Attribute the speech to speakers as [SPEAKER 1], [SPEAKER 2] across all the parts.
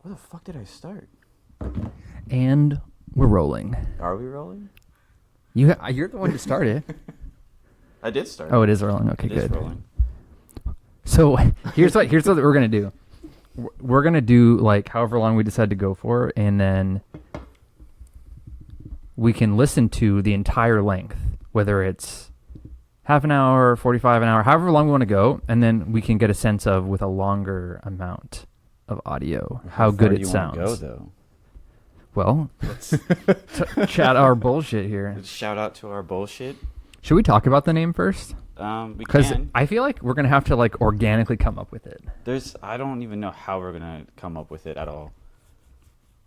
[SPEAKER 1] Where the fuck did I start?
[SPEAKER 2] And we're rolling.
[SPEAKER 1] Are we rolling?
[SPEAKER 2] You're the one to start it.
[SPEAKER 1] I did start.
[SPEAKER 2] Oh, it is rolling. Okay,
[SPEAKER 1] It is
[SPEAKER 2] good.
[SPEAKER 1] rolling.
[SPEAKER 2] So here's what we're gonna do. We're gonna do like however long we decide to go for, and then we can listen to the entire length, whether it's half an hour, 45 an hour, however long we want to go, and then we can get a sense of with a longer amount of audio how good it sounds.
[SPEAKER 1] Go though.
[SPEAKER 2] Well, let's chat our bullshit here.
[SPEAKER 1] Let's shout out to our bullshit.
[SPEAKER 2] Should we talk about the name first?
[SPEAKER 1] We
[SPEAKER 2] Because
[SPEAKER 1] can.
[SPEAKER 2] I feel like we're gonna have to like organically come up with it.
[SPEAKER 1] I don't even know how we're gonna come up with it at all.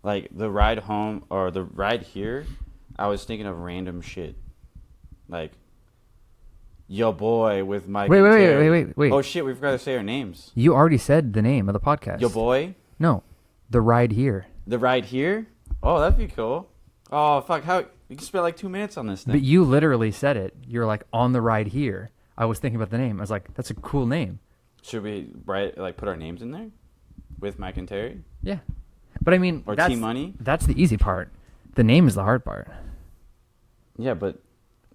[SPEAKER 1] Like the ride home or the ride here, I was thinking of random shit. Like, yo boy with Mike.
[SPEAKER 2] Wait.
[SPEAKER 1] Oh shit, we forgot to say our names.
[SPEAKER 2] You already said the name of the podcast.
[SPEAKER 1] Yo boy.
[SPEAKER 2] No, the ride here.
[SPEAKER 1] The ride here. Oh, that'd be cool. Oh fuck, how we can spend like 2 minutes on this thing.
[SPEAKER 2] But you literally said it. You're like on the ride here. I was thinking about the name. I was like, that's a cool name.
[SPEAKER 1] Should we put our names in there with Mike and Terry?
[SPEAKER 2] Yeah, but I mean,
[SPEAKER 1] Or
[SPEAKER 2] that's,
[SPEAKER 1] Team Money?
[SPEAKER 2] That's the easy part. The name is the hard part.
[SPEAKER 1] Yeah, but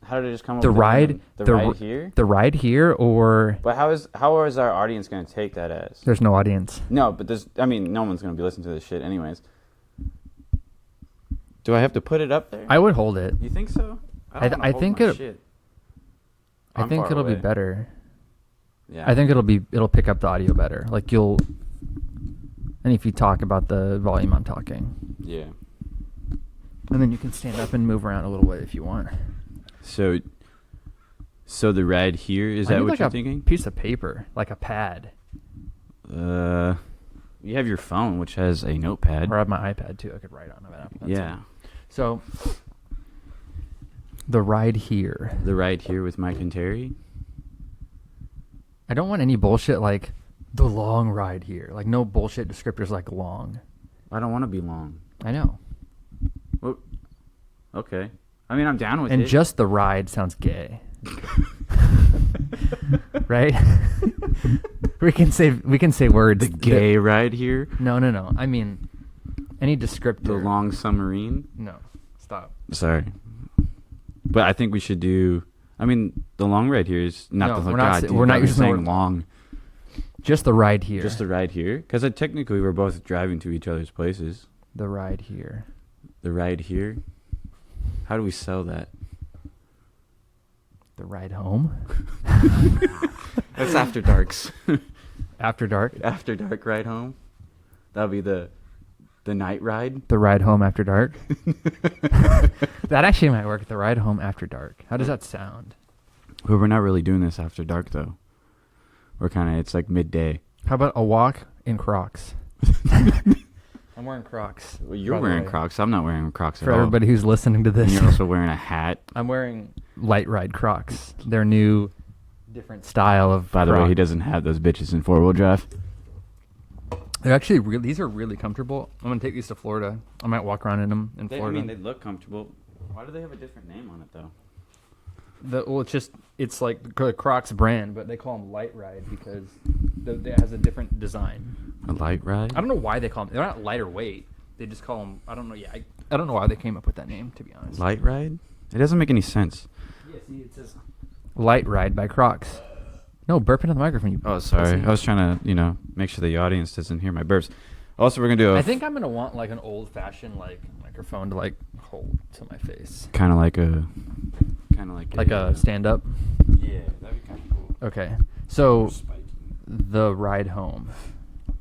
[SPEAKER 1] how did it just come up
[SPEAKER 2] The
[SPEAKER 1] with
[SPEAKER 2] ride,
[SPEAKER 1] the ride here?
[SPEAKER 2] The ride here, or
[SPEAKER 1] But how is our audience going to take that as?
[SPEAKER 2] there's no audience.
[SPEAKER 1] No, but no one's going to be listening to this shit anyways. Do I have to put it up there?
[SPEAKER 2] I would hold it.
[SPEAKER 1] You think so?
[SPEAKER 2] I think I think it'll be better.
[SPEAKER 1] Yeah.
[SPEAKER 2] I think it'll pick up the audio better. Like and if you talk about the volume I'm talking.
[SPEAKER 1] Yeah.
[SPEAKER 2] And then you can stand up and move around a little bit if you want.
[SPEAKER 1] So the ride here, is
[SPEAKER 2] I
[SPEAKER 1] that
[SPEAKER 2] need
[SPEAKER 1] what
[SPEAKER 2] like
[SPEAKER 1] you're
[SPEAKER 2] a
[SPEAKER 1] thinking?
[SPEAKER 2] piece of paper, like a pad.
[SPEAKER 1] You have your phone, which has a notepad.
[SPEAKER 2] Or I have my iPad too. I could write on it.
[SPEAKER 1] Yeah.
[SPEAKER 2] So, the ride here.
[SPEAKER 1] The ride here with Mike and Terry.
[SPEAKER 2] I don't want any bullshit like the long ride here. Like no bullshit descriptors like long.
[SPEAKER 1] I don't want to be long.
[SPEAKER 2] I know.
[SPEAKER 1] Well, okay. I mean, I'm down with it.
[SPEAKER 2] And just the ride sounds gay. Right? we can say words.
[SPEAKER 1] The gay ride here.
[SPEAKER 2] No. I mean, any descriptor.
[SPEAKER 1] The long submarine.
[SPEAKER 2] No, stop.
[SPEAKER 1] Sorry, but I think we should do. I mean, the long ride here is not
[SPEAKER 2] No,
[SPEAKER 1] the.
[SPEAKER 2] we're not.
[SPEAKER 1] God, dude,
[SPEAKER 2] We're not
[SPEAKER 1] I've been
[SPEAKER 2] using the
[SPEAKER 1] saying
[SPEAKER 2] word
[SPEAKER 1] long.
[SPEAKER 2] Just the ride here.
[SPEAKER 1] Just the ride here, because technically we're both driving to each other's places.
[SPEAKER 2] The ride here.
[SPEAKER 1] The ride here. How do we sell that?
[SPEAKER 2] The ride home.
[SPEAKER 1] That's after darks.
[SPEAKER 2] After dark.
[SPEAKER 1] After dark ride home. That'll be the night ride.
[SPEAKER 2] The ride home after dark. That actually might work. The ride home after dark. How does that sound?
[SPEAKER 1] Well, we're not really doing this after dark though. It's like midday.
[SPEAKER 2] How about a walk in Crocs? I'm wearing Crocs.
[SPEAKER 1] Well, you're wearing Crocs. I'm not wearing Crocs at
[SPEAKER 2] For
[SPEAKER 1] all.
[SPEAKER 2] everybody who's listening to this.
[SPEAKER 1] And you're also wearing a hat.
[SPEAKER 2] I'm wearing Light Ride Crocs. Their new, different style of
[SPEAKER 1] By the
[SPEAKER 2] Croc.
[SPEAKER 1] way, he doesn't have those bitches in 4-wheel drive.
[SPEAKER 2] They're actually these are really comfortable. I'm gonna take these to Florida. I might walk around in them in Florida.
[SPEAKER 1] I mean, they look comfortable. Why do they have a different name on it though?
[SPEAKER 2] It's like the Crocs brand, but they call them Light Ride because it has a different design.
[SPEAKER 1] A light ride?
[SPEAKER 2] I don't know why they call them. They're not lighter weight. They just call them. I don't know. Yeah, I don't know why they came up with that name. To be honest.
[SPEAKER 1] Light ride? It doesn't make any sense.
[SPEAKER 2] Yeah, see, it says Light Ride by Crocs. No, burp into the microphone. You.
[SPEAKER 1] Oh, sorry.
[SPEAKER 2] pussy.
[SPEAKER 1] I was trying to, make sure the audience doesn't hear my burps. Also, we're gonna do
[SPEAKER 2] I think I'm gonna want like an old-fashioned like microphone to like hold to my face.
[SPEAKER 1] kind of like a
[SPEAKER 2] stand-up.
[SPEAKER 1] Yeah, that'd be kind of cool.
[SPEAKER 2] Okay, so
[SPEAKER 1] Spiky.
[SPEAKER 2] the ride home.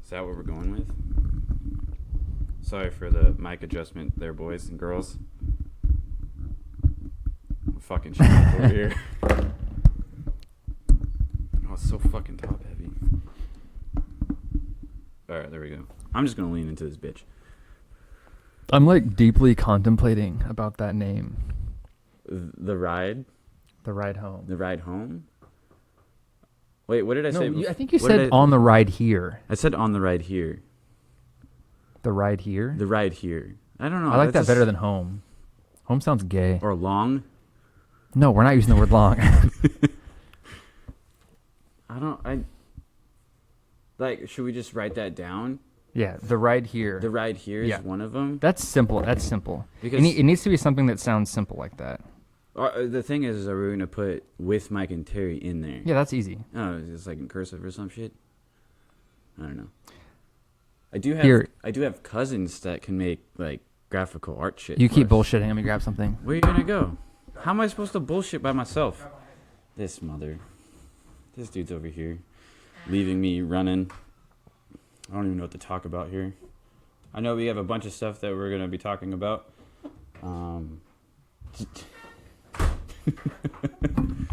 [SPEAKER 1] Is that what we're going with? Sorry for the mic adjustment there, boys and girls. I'm fucking shit over here. Oh, it's so fucking top heavy. Alright, there we go. I'm just gonna lean into this bitch.
[SPEAKER 2] I'm like deeply contemplating about that name.
[SPEAKER 1] The ride?
[SPEAKER 2] The ride home.
[SPEAKER 1] The ride home? Wait, what did I say?
[SPEAKER 2] I think you said on the ride here.
[SPEAKER 1] I said on the ride here.
[SPEAKER 2] The ride here?
[SPEAKER 1] The ride here. I don't know.
[SPEAKER 2] I like that better than home. Home sounds gay.
[SPEAKER 1] Or long.
[SPEAKER 2] No, we're not using the word long.
[SPEAKER 1] Should we just write that down?
[SPEAKER 2] Yeah, the ride here.
[SPEAKER 1] The ride here is one of them.
[SPEAKER 2] That's simple. That's simple.
[SPEAKER 1] Because
[SPEAKER 2] it needs to be something that sounds simple like that.
[SPEAKER 1] The thing is are we going to put with Mike and Terry in there?
[SPEAKER 2] Yeah, that's easy.
[SPEAKER 1] Oh, it's like in cursive or some shit? I don't know. I do have cousins that can make like graphical art shit.
[SPEAKER 2] You keep bullshitting. Let me grab something.
[SPEAKER 1] Where are you gonna go? How am I supposed to bullshit by myself? This dude's over here, leaving me running. I don't even know what to talk about here. I know we have a bunch of stuff that we're gonna be talking about.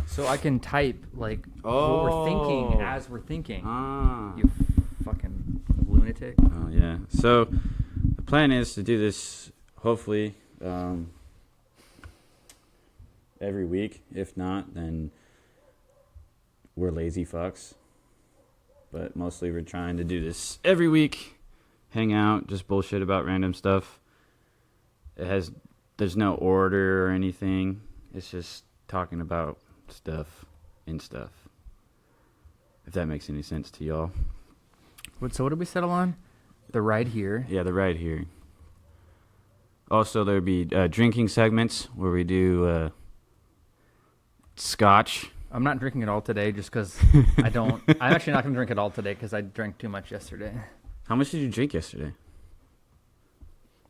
[SPEAKER 2] So I can type like what we're thinking as we're thinking. You fucking lunatic.
[SPEAKER 1] Oh yeah. So the plan is to do this hopefully every week. If not, then we're lazy fucks. But mostly we're trying to do this every week. Hang out, just bullshit about random stuff. There's no order or anything. It's just talking about stuff and stuff. If that makes any sense to y'all.
[SPEAKER 2] So what did we settle on? The ride here.
[SPEAKER 1] Yeah, the ride here. Also, there'd be drinking segments where we do scotch.
[SPEAKER 2] I'm not drinking it all today just because I don't. I'm actually not going to drink it all today because I drank too much yesterday.
[SPEAKER 1] How much did you drink yesterday?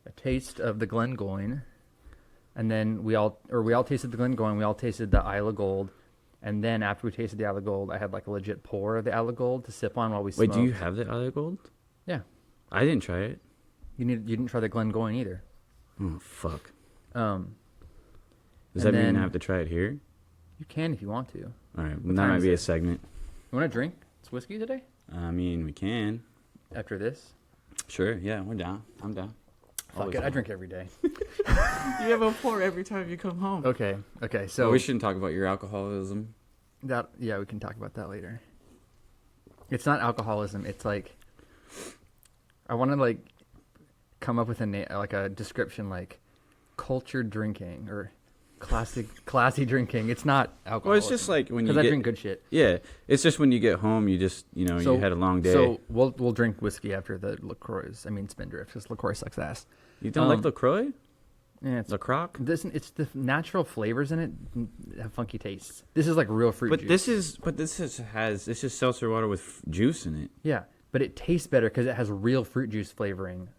[SPEAKER 2] A taste of the Glengoyne. And then we all tasted the Glengoyne. We all tasted the Isle of Gold. And then after we tasted the Isle of Gold, I had like a legit pour of the Isle of Gold to sip on while we smoked.
[SPEAKER 1] Wait, do you have the Isle of Gold?
[SPEAKER 2] Yeah.
[SPEAKER 1] I didn't try it.
[SPEAKER 2] You didn't try the Glengoyne either.
[SPEAKER 1] Oh, fuck.
[SPEAKER 2] Does
[SPEAKER 1] that mean I have to try it here?
[SPEAKER 2] You can if you want to.
[SPEAKER 1] All right. Well, that might be a segment.
[SPEAKER 2] You want to drink? It's whiskey today?
[SPEAKER 1] I mean, we can.
[SPEAKER 2] After this?
[SPEAKER 1] Sure. Yeah, we're down. I'm down.
[SPEAKER 2] Fuck it. I drink every day.
[SPEAKER 1] You have a pour every time you come home.
[SPEAKER 2] Okay. So
[SPEAKER 1] well, we shouldn't talk about your alcoholism.
[SPEAKER 2] Yeah, we can talk about that later. It's not alcoholism. It's like I want to like come up with a description like cultured drinking or classy drinking. It's not alcohol.
[SPEAKER 1] Well, it's just like when you get...
[SPEAKER 2] Because I drink good shit.
[SPEAKER 1] Yeah, it's just when you get home, you just, you had a long day.
[SPEAKER 2] So we'll drink whiskey after the LaCroix. I mean Spindrift, because LaCroix sucks ass.
[SPEAKER 1] You don't like LaCroix?
[SPEAKER 2] Yeah, it's
[SPEAKER 1] LaCroix?
[SPEAKER 2] It's the natural flavors in it have funky tastes. This is like real fruit juice.
[SPEAKER 1] This is seltzer water with juice in it.
[SPEAKER 2] Yeah, but it tastes better because it has real fruit juice flavoring.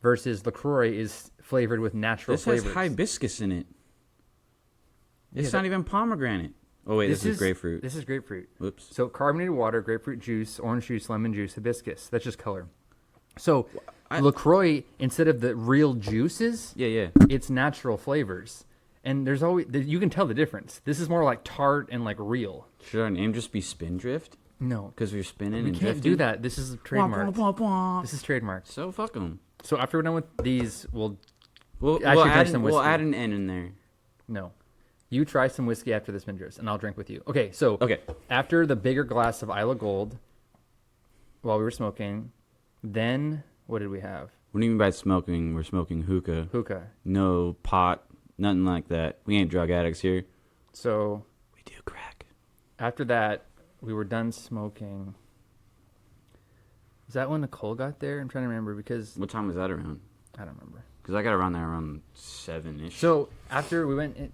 [SPEAKER 2] Versus LaCroix is flavored with natural flavors.
[SPEAKER 1] This has hibiscus in it. It's not even pomegranate. Oh, wait, this is grapefruit.
[SPEAKER 2] This is grapefruit.
[SPEAKER 1] Whoops.
[SPEAKER 2] So carbonated water, grapefruit juice, orange juice, lemon juice, hibiscus. That's just color. So LaCroix, instead of the real juices, it's natural flavors. And there's always, you can tell the difference. This is more like tart and like real.
[SPEAKER 1] Should our name just be Spindrift?
[SPEAKER 2] No.
[SPEAKER 1] Because we're spinning and
[SPEAKER 2] drifting? We can't do that. This is trademarked. This is trademarked.
[SPEAKER 1] So fuck them.
[SPEAKER 2] So after we're done with these, we'll
[SPEAKER 1] add
[SPEAKER 2] some whiskey.
[SPEAKER 1] We'll add an N in there.
[SPEAKER 2] No. You try some whiskey after this Spindrift, and I'll drink with you. Okay, so after the bigger glass of Isle of Gold, while we were smoking, then what did we have?
[SPEAKER 1] What do you mean by smoking? We're smoking hookah.
[SPEAKER 2] Hookah.
[SPEAKER 1] No pot, nothing like that. We ain't drug addicts here.
[SPEAKER 2] So
[SPEAKER 1] we do crack.
[SPEAKER 2] After that, we were done smoking. Is that when Nicole got there? I'm trying to remember because...
[SPEAKER 1] What time was that around?
[SPEAKER 2] I don't remember.
[SPEAKER 1] Because I got around there around 7-ish.
[SPEAKER 2] So after we went...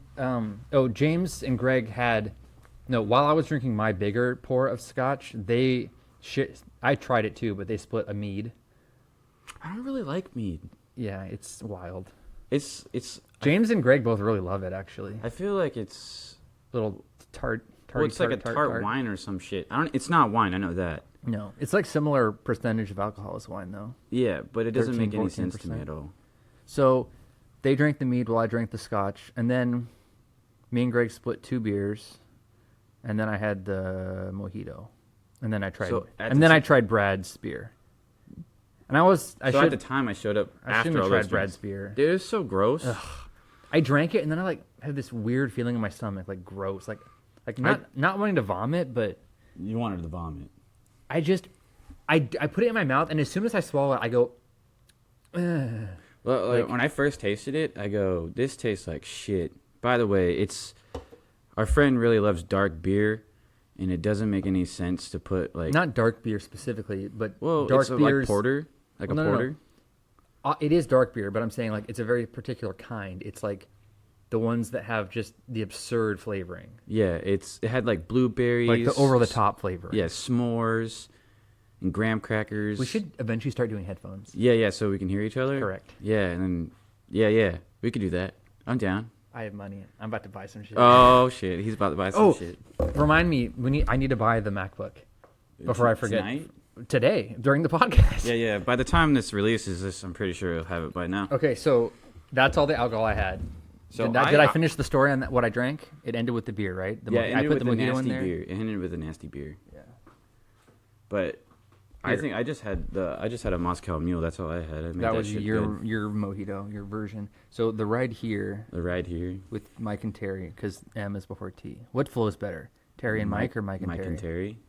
[SPEAKER 2] James and Greg had... No, while I was drinking my bigger pour of scotch, I tried it too, but they split a mead.
[SPEAKER 1] I don't really like mead.
[SPEAKER 2] Yeah, it's wild.
[SPEAKER 1] It's
[SPEAKER 2] James and Greg both really love it, actually.
[SPEAKER 1] I feel like it's...
[SPEAKER 2] Little tart...
[SPEAKER 1] Well, it's like a tart wine or some shit. It's not wine, I know that.
[SPEAKER 2] No, it's like similar percentage of alcohol as wine, though.
[SPEAKER 1] Yeah, but it doesn't make any sense to me at all.
[SPEAKER 2] So they drank the mead while I drank the scotch, and then me and Greg split 2 beers, and then I had the mojito, and then I tried Brad's beer. And at the
[SPEAKER 1] time I showed up
[SPEAKER 2] I
[SPEAKER 1] after all
[SPEAKER 2] tried
[SPEAKER 1] those
[SPEAKER 2] Brad's beer.
[SPEAKER 1] Dude, it was so gross.
[SPEAKER 2] Ugh. I drank it, and then I had this weird feeling in my stomach, like gross, like not wanting to vomit, but
[SPEAKER 1] you wanted to vomit.
[SPEAKER 2] I put it in my mouth, and as soon as I swallow it, I go. Ugh.
[SPEAKER 1] Well, when I first tasted it, I go, this tastes like shit. By the way, our friend really loves dark beer, and it doesn't make any sense to put like...
[SPEAKER 2] Not dark beer specifically, but
[SPEAKER 1] dark
[SPEAKER 2] beers...
[SPEAKER 1] like porter? Like
[SPEAKER 2] Well,
[SPEAKER 1] a
[SPEAKER 2] no, no,
[SPEAKER 1] porter?
[SPEAKER 2] no. It is dark beer, but I'm saying like it's a very particular kind. It's like the ones that have just the absurd flavoring,
[SPEAKER 1] Yeah, it had like blueberries.
[SPEAKER 2] like the over the top flavoring.
[SPEAKER 1] Yeah, s'mores and graham crackers.
[SPEAKER 2] We should eventually start doing headphones.
[SPEAKER 1] Yeah, so we can hear each other.
[SPEAKER 2] Correct.
[SPEAKER 1] Yeah, and then yeah, we could do that. I'm down.
[SPEAKER 2] I have money. I'm about to buy some shit.
[SPEAKER 1] Oh shit, he's about to buy some shit.
[SPEAKER 2] Remind me, I need to buy the MacBook before I forget.
[SPEAKER 1] Tonight?
[SPEAKER 2] Today, during the podcast.
[SPEAKER 1] Yeah. By the time this releases this, I'm pretty sure you'll have it by now.
[SPEAKER 2] Okay, so that's all the alcohol I had.
[SPEAKER 1] So
[SPEAKER 2] did I finish the story on what I drank? It ended with the beer, right?
[SPEAKER 1] It ended
[SPEAKER 2] I put
[SPEAKER 1] with
[SPEAKER 2] the
[SPEAKER 1] a
[SPEAKER 2] mojito in
[SPEAKER 1] nasty
[SPEAKER 2] there.
[SPEAKER 1] beer. It ended with a nasty beer.
[SPEAKER 2] Yeah.
[SPEAKER 1] But I think I just had a Moscow Mule. That's all I had. I made
[SPEAKER 2] That was
[SPEAKER 1] shit
[SPEAKER 2] your
[SPEAKER 1] good.
[SPEAKER 2] your mojito, your version. So the ride here
[SPEAKER 1] The ride here.
[SPEAKER 2] with Mike and Terry, because M is before T. What flows better, Terry and Mike or Mike and Terry?
[SPEAKER 1] And Terry.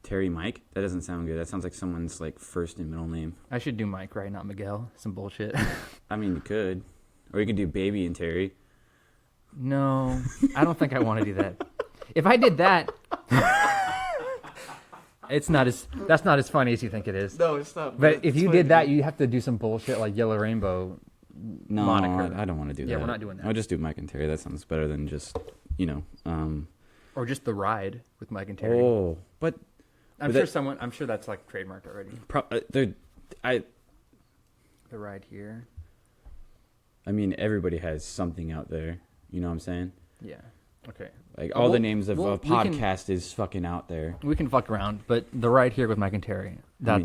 [SPEAKER 1] Terry Mike? That doesn't sound good. That sounds like someone's like first and middle name.
[SPEAKER 2] I should do Mike, right? Not Miguel. Some bullshit.
[SPEAKER 1] I mean, you could, or you could do Baby and Terry.
[SPEAKER 2] No, I don't think I want to do that. If I did that, that's not as funny as you think it is.
[SPEAKER 1] No, it's not.
[SPEAKER 2] But if you did that, you have to do some bullshit like Yellow Rainbow.
[SPEAKER 1] No,
[SPEAKER 2] moniker.
[SPEAKER 1] I don't want to do that.
[SPEAKER 2] Yeah, we're not doing that.
[SPEAKER 1] I'll just do Mike and Terry. That sounds better than just,
[SPEAKER 2] Or just the ride with Mike and Terry.
[SPEAKER 1] Oh, but
[SPEAKER 2] I'm sure that's like trademarked already.
[SPEAKER 1] the
[SPEAKER 2] ride here.
[SPEAKER 1] I mean, everybody has something out there. You know what I'm saying?
[SPEAKER 2] Yeah. Okay.
[SPEAKER 1] Like all the names of a
[SPEAKER 2] we can-
[SPEAKER 1] podcast is fucking out there.
[SPEAKER 2] We can fuck around, but the ride here with Mike and Terry, that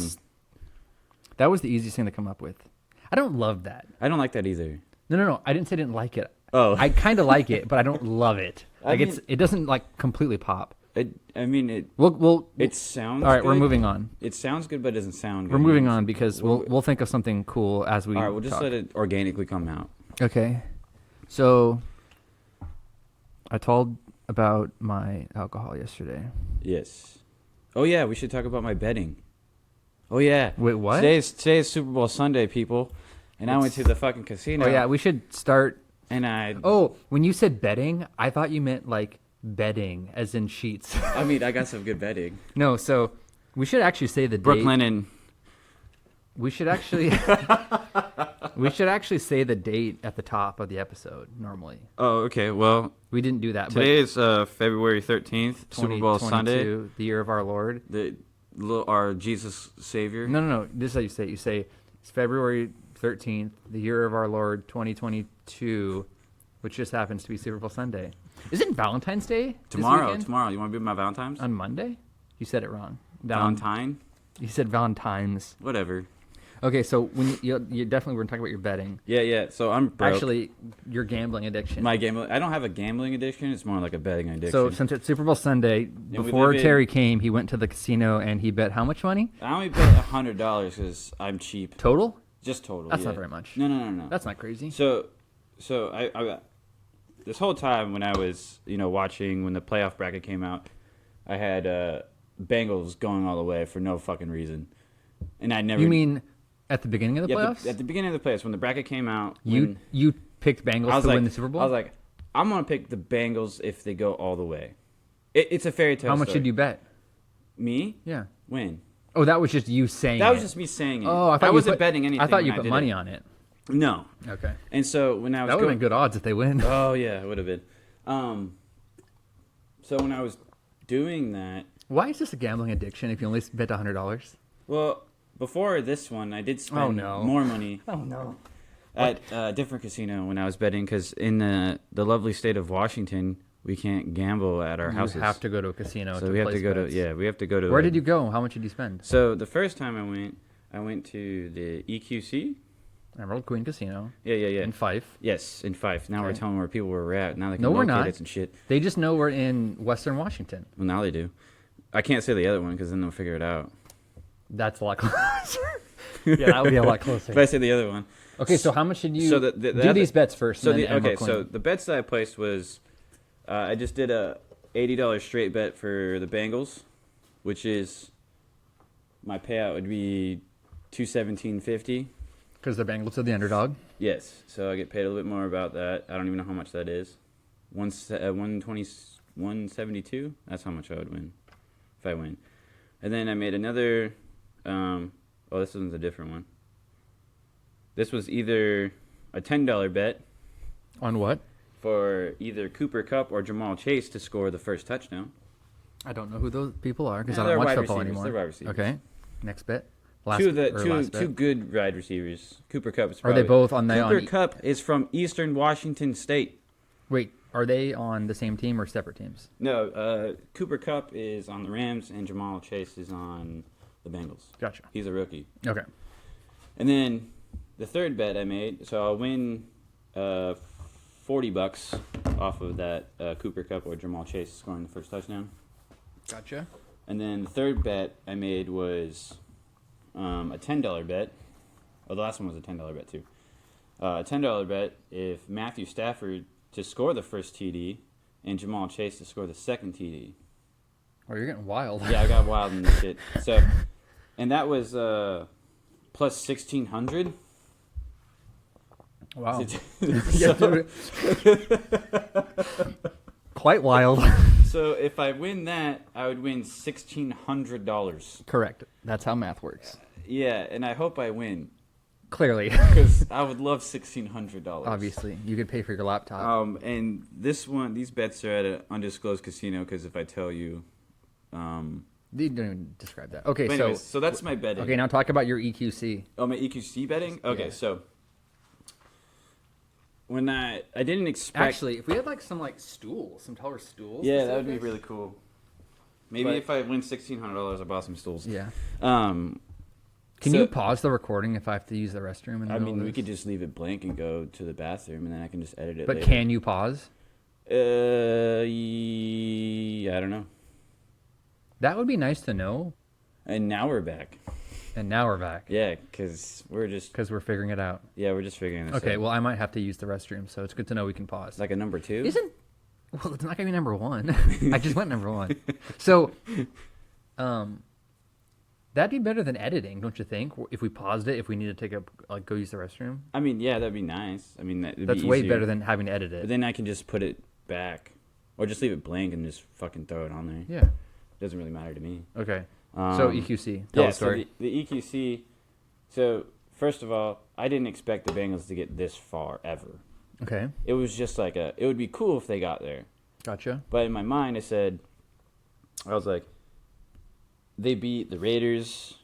[SPEAKER 2] was the easiest thing to come up with. I don't love that.
[SPEAKER 1] I don't like that either.
[SPEAKER 2] No. I didn't say I didn't like it.
[SPEAKER 1] Oh,
[SPEAKER 2] I kind of like it, but I don't love it.
[SPEAKER 1] I
[SPEAKER 2] Like
[SPEAKER 1] mean-
[SPEAKER 2] it doesn't like completely pop.
[SPEAKER 1] it
[SPEAKER 2] We'll
[SPEAKER 1] it sounds.
[SPEAKER 2] all right.
[SPEAKER 1] Good.
[SPEAKER 2] We're moving on.
[SPEAKER 1] It sounds good, but it doesn't sound good.
[SPEAKER 2] We're moving on because we'll think of something cool as we.
[SPEAKER 1] All right, we'll just
[SPEAKER 2] talk.
[SPEAKER 1] let it organically come out.
[SPEAKER 2] Okay. So I told about my alcohol yesterday.
[SPEAKER 1] Yes. Oh yeah, we should talk about my betting. Oh yeah.
[SPEAKER 2] Wait, what?
[SPEAKER 1] Today's Super Bowl Sunday, people, and I went to the fucking casino.
[SPEAKER 2] Oh yeah, we should start.
[SPEAKER 1] And I.
[SPEAKER 2] Oh, when you said betting, I thought you meant like bedding, as in sheets.
[SPEAKER 1] I mean, I got some good betting.
[SPEAKER 2] No, so we should actually say the
[SPEAKER 1] Brooklyn
[SPEAKER 2] date.
[SPEAKER 1] and.
[SPEAKER 2] We should actually. We should actually say the date at the top of the episode normally.
[SPEAKER 1] Oh, okay. Well,
[SPEAKER 2] We didn't do that.
[SPEAKER 1] today is February 13th, Super Bowl Sunday.
[SPEAKER 2] The year of our Lord.
[SPEAKER 1] Our Jesus Savior.
[SPEAKER 2] No. This is how you say it. You say it's February 13th, the year of our Lord 2022, which just happens to be Super Bowl Sunday. Isn't Valentine's Day this
[SPEAKER 1] Tomorrow.
[SPEAKER 2] weekend?
[SPEAKER 1] You want to be my Valentine's?
[SPEAKER 2] On Monday? You said it wrong.
[SPEAKER 1] Valentine?
[SPEAKER 2] You said Valentine's.
[SPEAKER 1] Whatever.
[SPEAKER 2] Okay, so when you definitely we're going to talk about your betting.
[SPEAKER 1] Yeah. So I'm broke.
[SPEAKER 2] Actually, your gambling addiction.
[SPEAKER 1] My gambling. I don't have a gambling addiction. It's more like a betting addiction.
[SPEAKER 2] So since it's Super Bowl Sunday,
[SPEAKER 1] we
[SPEAKER 2] before
[SPEAKER 1] live in-
[SPEAKER 2] Terry came, he went to the casino and he bet how much money?
[SPEAKER 1] I only bet $100 because I'm cheap.
[SPEAKER 2] Total?
[SPEAKER 1] Just total.
[SPEAKER 2] That's
[SPEAKER 1] yeah.
[SPEAKER 2] not very much.
[SPEAKER 1] No.
[SPEAKER 2] That's not crazy.
[SPEAKER 1] So I this whole time when I was watching when the playoff bracket came out, I had Bengals going all the way for no fucking reason, and I never.
[SPEAKER 2] You mean at the beginning of the playoffs?
[SPEAKER 1] At the beginning of the playoffs when the bracket came out,
[SPEAKER 2] You picked Bengals to win the Super Bowl?
[SPEAKER 1] I was like, I'm gonna pick the Bengals if they go all the way. It's a fairy tale.
[SPEAKER 2] How much
[SPEAKER 1] story.
[SPEAKER 2] did you bet?
[SPEAKER 1] Me?
[SPEAKER 2] Yeah.
[SPEAKER 1] When?
[SPEAKER 2] Oh, that was just you saying
[SPEAKER 1] That was
[SPEAKER 2] it.
[SPEAKER 1] just me saying it.
[SPEAKER 2] Oh, I thought
[SPEAKER 1] I
[SPEAKER 2] you
[SPEAKER 1] wasn't
[SPEAKER 2] put-
[SPEAKER 1] betting anything.
[SPEAKER 2] I thought
[SPEAKER 1] when
[SPEAKER 2] you put
[SPEAKER 1] did
[SPEAKER 2] money
[SPEAKER 1] it.
[SPEAKER 2] on it.
[SPEAKER 1] No.
[SPEAKER 2] Okay.
[SPEAKER 1] And so when I was
[SPEAKER 2] That would have been good odds if they win.
[SPEAKER 1] Oh yeah, it would have been. So when I was doing that,
[SPEAKER 2] Why is this a gambling addiction if you only bet $100?
[SPEAKER 1] well, before this one, I did spend
[SPEAKER 2] no.
[SPEAKER 1] more money
[SPEAKER 2] Oh, no.
[SPEAKER 1] at a different casino when I was betting because in the lovely state of Washington, we can't gamble at our houses.
[SPEAKER 2] You have to go to a casino
[SPEAKER 1] So
[SPEAKER 2] to
[SPEAKER 1] we have
[SPEAKER 2] place
[SPEAKER 1] to go
[SPEAKER 2] bets.
[SPEAKER 1] we have to go to.
[SPEAKER 2] Where did you go? How much did you spend?
[SPEAKER 1] So the first time I went to the EQC.
[SPEAKER 2] Emerald Queen Casino
[SPEAKER 1] Yeah.
[SPEAKER 2] in Fife.
[SPEAKER 1] Yes, in Fife. Now we're
[SPEAKER 2] Okay.
[SPEAKER 1] telling where people were at. Now they can
[SPEAKER 2] No, we're
[SPEAKER 1] locate
[SPEAKER 2] not.
[SPEAKER 1] us and shit.
[SPEAKER 2] They just know we're in Western Washington.
[SPEAKER 1] Well, now they do. I can't say the other one because then they'll figure it out.
[SPEAKER 2] That's a lot closer. Yeah, that would be a lot closer.
[SPEAKER 1] If I say the other one.
[SPEAKER 2] Okay, so how much did you
[SPEAKER 1] So the
[SPEAKER 2] do
[SPEAKER 1] other-
[SPEAKER 2] these bets first?
[SPEAKER 1] So
[SPEAKER 2] and then Emerald Queen?
[SPEAKER 1] so the bets that I placed was, I just did a $80 straight bet for the Bengals, which is my payout would be $217.50.
[SPEAKER 2] Because the Bengals are the underdog.
[SPEAKER 1] Yes, so I get paid a little bit more about that. I don't even know how much that is. 172. That's how much I would win if I win. And then I made another Oh, this one's a different one. This was either a $10 bet
[SPEAKER 2] On what?
[SPEAKER 1] for either Cooper Kupp or Jamal Chase to score the first touchdown.
[SPEAKER 2] I don't know who those people are because
[SPEAKER 1] Yeah,
[SPEAKER 2] I
[SPEAKER 1] they're
[SPEAKER 2] don't watch
[SPEAKER 1] wide
[SPEAKER 2] football
[SPEAKER 1] receivers.
[SPEAKER 2] anymore.
[SPEAKER 1] They're wide receivers.
[SPEAKER 2] Okay. Next bet.
[SPEAKER 1] Two
[SPEAKER 2] bet.
[SPEAKER 1] good wide receivers. Cooper Kupp is
[SPEAKER 2] Are they
[SPEAKER 1] probably,
[SPEAKER 2] both on the
[SPEAKER 1] Cooper Kupp is from Eastern Washington State.
[SPEAKER 2] Wait, are they on the same team or separate teams?
[SPEAKER 1] No, Cooper Kupp is on the Rams and Jamal Chase is on the Bengals.
[SPEAKER 2] Gotcha.
[SPEAKER 1] He's a rookie.
[SPEAKER 2] Okay.
[SPEAKER 1] And then the third bet I made, so I'll win $40 off of that Cooper Kupp or Jamal Chase scoring the first touchdown.
[SPEAKER 2] Gotcha.
[SPEAKER 1] And then the third bet I made was a $10 bet. Oh, the last one was a $10 bet too. A $10 bet if Matthew Stafford to score the first TD and Jamal Chase to score the second TD.
[SPEAKER 2] Oh, you're getting wild.
[SPEAKER 1] Yeah, I got wild in this shit. So, and that was plus 1,600.
[SPEAKER 2] Wow.
[SPEAKER 1] So,
[SPEAKER 2] Quite wild.
[SPEAKER 1] so if I win that, I would win $1,600.
[SPEAKER 2] Correct. That's how math works.
[SPEAKER 1] Yeah, and I hope I win
[SPEAKER 2] Clearly.
[SPEAKER 1] because I would love $1,600.
[SPEAKER 2] Obviously. You could pay for your laptop.
[SPEAKER 1] And these bets are at an undisclosed casino because if I tell you,
[SPEAKER 2] You don't even describe that. Okay,
[SPEAKER 1] but anyways, so that's my betting.
[SPEAKER 2] Okay, now talk about your EQC.
[SPEAKER 1] Oh, my EQC betting. Okay,
[SPEAKER 2] Yeah.
[SPEAKER 1] so when I didn't expect.
[SPEAKER 2] Actually, if we had some stools, some taller stools.
[SPEAKER 1] Yeah, that would be really cool. Maybe
[SPEAKER 2] But-
[SPEAKER 1] if I win $1,600, I bought some stools.
[SPEAKER 2] Yeah.
[SPEAKER 1] Can
[SPEAKER 2] you pause the recording if I have to use the restroom? In the
[SPEAKER 1] I
[SPEAKER 2] middle
[SPEAKER 1] mean,
[SPEAKER 2] of
[SPEAKER 1] we
[SPEAKER 2] this?
[SPEAKER 1] could just leave it blank and go to the bathroom, and then I can just edit it.
[SPEAKER 2] But
[SPEAKER 1] later.
[SPEAKER 2] can you pause?
[SPEAKER 1] I don't know.
[SPEAKER 2] That would be nice to know.
[SPEAKER 1] And now we're back.
[SPEAKER 2] And now we're back
[SPEAKER 1] Yeah, because we're just
[SPEAKER 2] figuring it out.
[SPEAKER 1] we're just figuring this out.
[SPEAKER 2] Okay, well, I might have to use the restroom, so it's good to know we can pause.
[SPEAKER 1] It's like a number 2.
[SPEAKER 2] Well, it's not gonna be number 1. I just went number 1. So, that'd be better than editing, don't you think? If we paused it, if we need to take go use the restroom.
[SPEAKER 1] I mean, yeah, that'd be nice. I mean,
[SPEAKER 2] That's way better than having to edit
[SPEAKER 1] But
[SPEAKER 2] it.
[SPEAKER 1] then I can just put it back, or just leave it blank and just fucking throw it on there.
[SPEAKER 2] Yeah.
[SPEAKER 1] Doesn't really matter to me.
[SPEAKER 2] Okay. So EQC. Tell
[SPEAKER 1] Yeah,
[SPEAKER 2] the story.
[SPEAKER 1] so the EQC. So first of all, I didn't expect the Bengals to get this far ever.
[SPEAKER 2] Okay.
[SPEAKER 1] It was just like it would be cool if they got there.
[SPEAKER 2] Gotcha.
[SPEAKER 1] But in my mind, I was like, they beat the Raiders,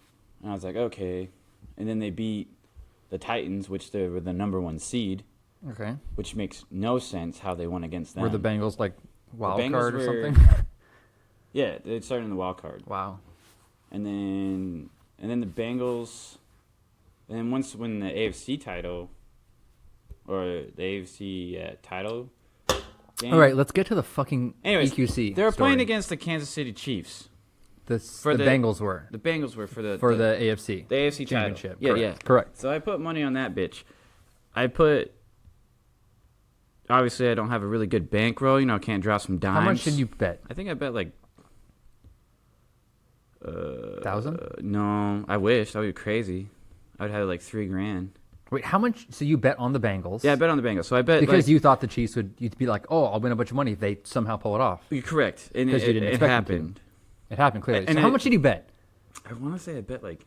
[SPEAKER 1] and I was like, okay, and then they beat the Titans, which they were the number 1 seed,
[SPEAKER 2] Okay.
[SPEAKER 1] which makes no sense how they won against them.
[SPEAKER 2] Were the Bengals wild
[SPEAKER 1] Bengals
[SPEAKER 2] card or
[SPEAKER 1] were-
[SPEAKER 2] something?
[SPEAKER 1] Yeah, they started in the wild card.
[SPEAKER 2] Wow.
[SPEAKER 1] And then the Bengals, and then once when the AFC title, or the AFC title game.
[SPEAKER 2] All right, let's get to the fucking
[SPEAKER 1] Anyways,
[SPEAKER 2] EQC.
[SPEAKER 1] they were playing
[SPEAKER 2] story.
[SPEAKER 1] against the Kansas City Chiefs.
[SPEAKER 2] the
[SPEAKER 1] for the-
[SPEAKER 2] Bengals were
[SPEAKER 1] The Bengals were for the
[SPEAKER 2] AFC
[SPEAKER 1] AFC title.
[SPEAKER 2] championship.
[SPEAKER 1] Yeah,
[SPEAKER 2] Correct.
[SPEAKER 1] yeah.
[SPEAKER 2] Correct.
[SPEAKER 1] So I put money on that bitch. Obviously, I don't have a really good bankroll. I can't drop some dimes.
[SPEAKER 2] How much did you bet?
[SPEAKER 1] I think I bet like
[SPEAKER 2] 1,000?
[SPEAKER 1] No, I wish. That would be crazy. I would have like $3,000.
[SPEAKER 2] Wait, how much? So you bet on the Bengals?
[SPEAKER 1] Yeah, I bet on the Bengals. So I bet
[SPEAKER 2] because you thought the Chiefs you'd be like, oh, I'll win a bunch of money if they somehow pull it off.
[SPEAKER 1] You're correct. And
[SPEAKER 2] Because you didn't
[SPEAKER 1] it
[SPEAKER 2] expect them to.
[SPEAKER 1] happened.
[SPEAKER 2] It happened clearly.
[SPEAKER 1] And
[SPEAKER 2] so how
[SPEAKER 1] it-
[SPEAKER 2] much did you bet?
[SPEAKER 1] I want to say I bet like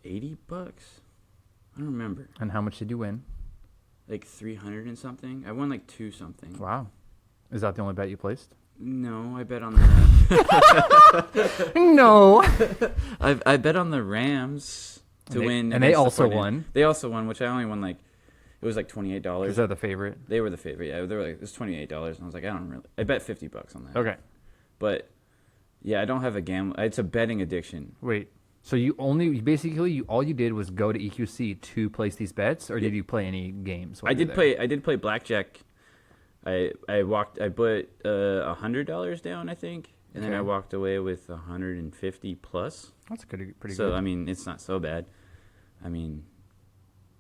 [SPEAKER 1] $80. I don't remember.
[SPEAKER 2] And how much did you win?
[SPEAKER 1] Like 300 and something. I won like 2 something.
[SPEAKER 2] Wow. Is that the only bet you placed?
[SPEAKER 1] No, I bet on the.
[SPEAKER 2] No.
[SPEAKER 1] I bet on the Rams to win,
[SPEAKER 2] and they
[SPEAKER 1] against the
[SPEAKER 2] also
[SPEAKER 1] 49ers.
[SPEAKER 2] won.
[SPEAKER 1] They also won, which I only won like it was like $28.
[SPEAKER 2] Is that the favorite?
[SPEAKER 1] They were the favorite. Yeah, they were like it was $28, and I was like, I bet $50 on that.
[SPEAKER 2] Okay.
[SPEAKER 1] But yeah, I don't have a gamble. It's a betting addiction.
[SPEAKER 2] Wait. So all you did was go to EQC to place these bets, or did you play any games?
[SPEAKER 1] I did play blackjack. I put $100 down, I think, and then
[SPEAKER 2] Okay.
[SPEAKER 1] I walked away with 150 plus.
[SPEAKER 2] That's pretty good.
[SPEAKER 1] So I mean, it's not so bad. I mean,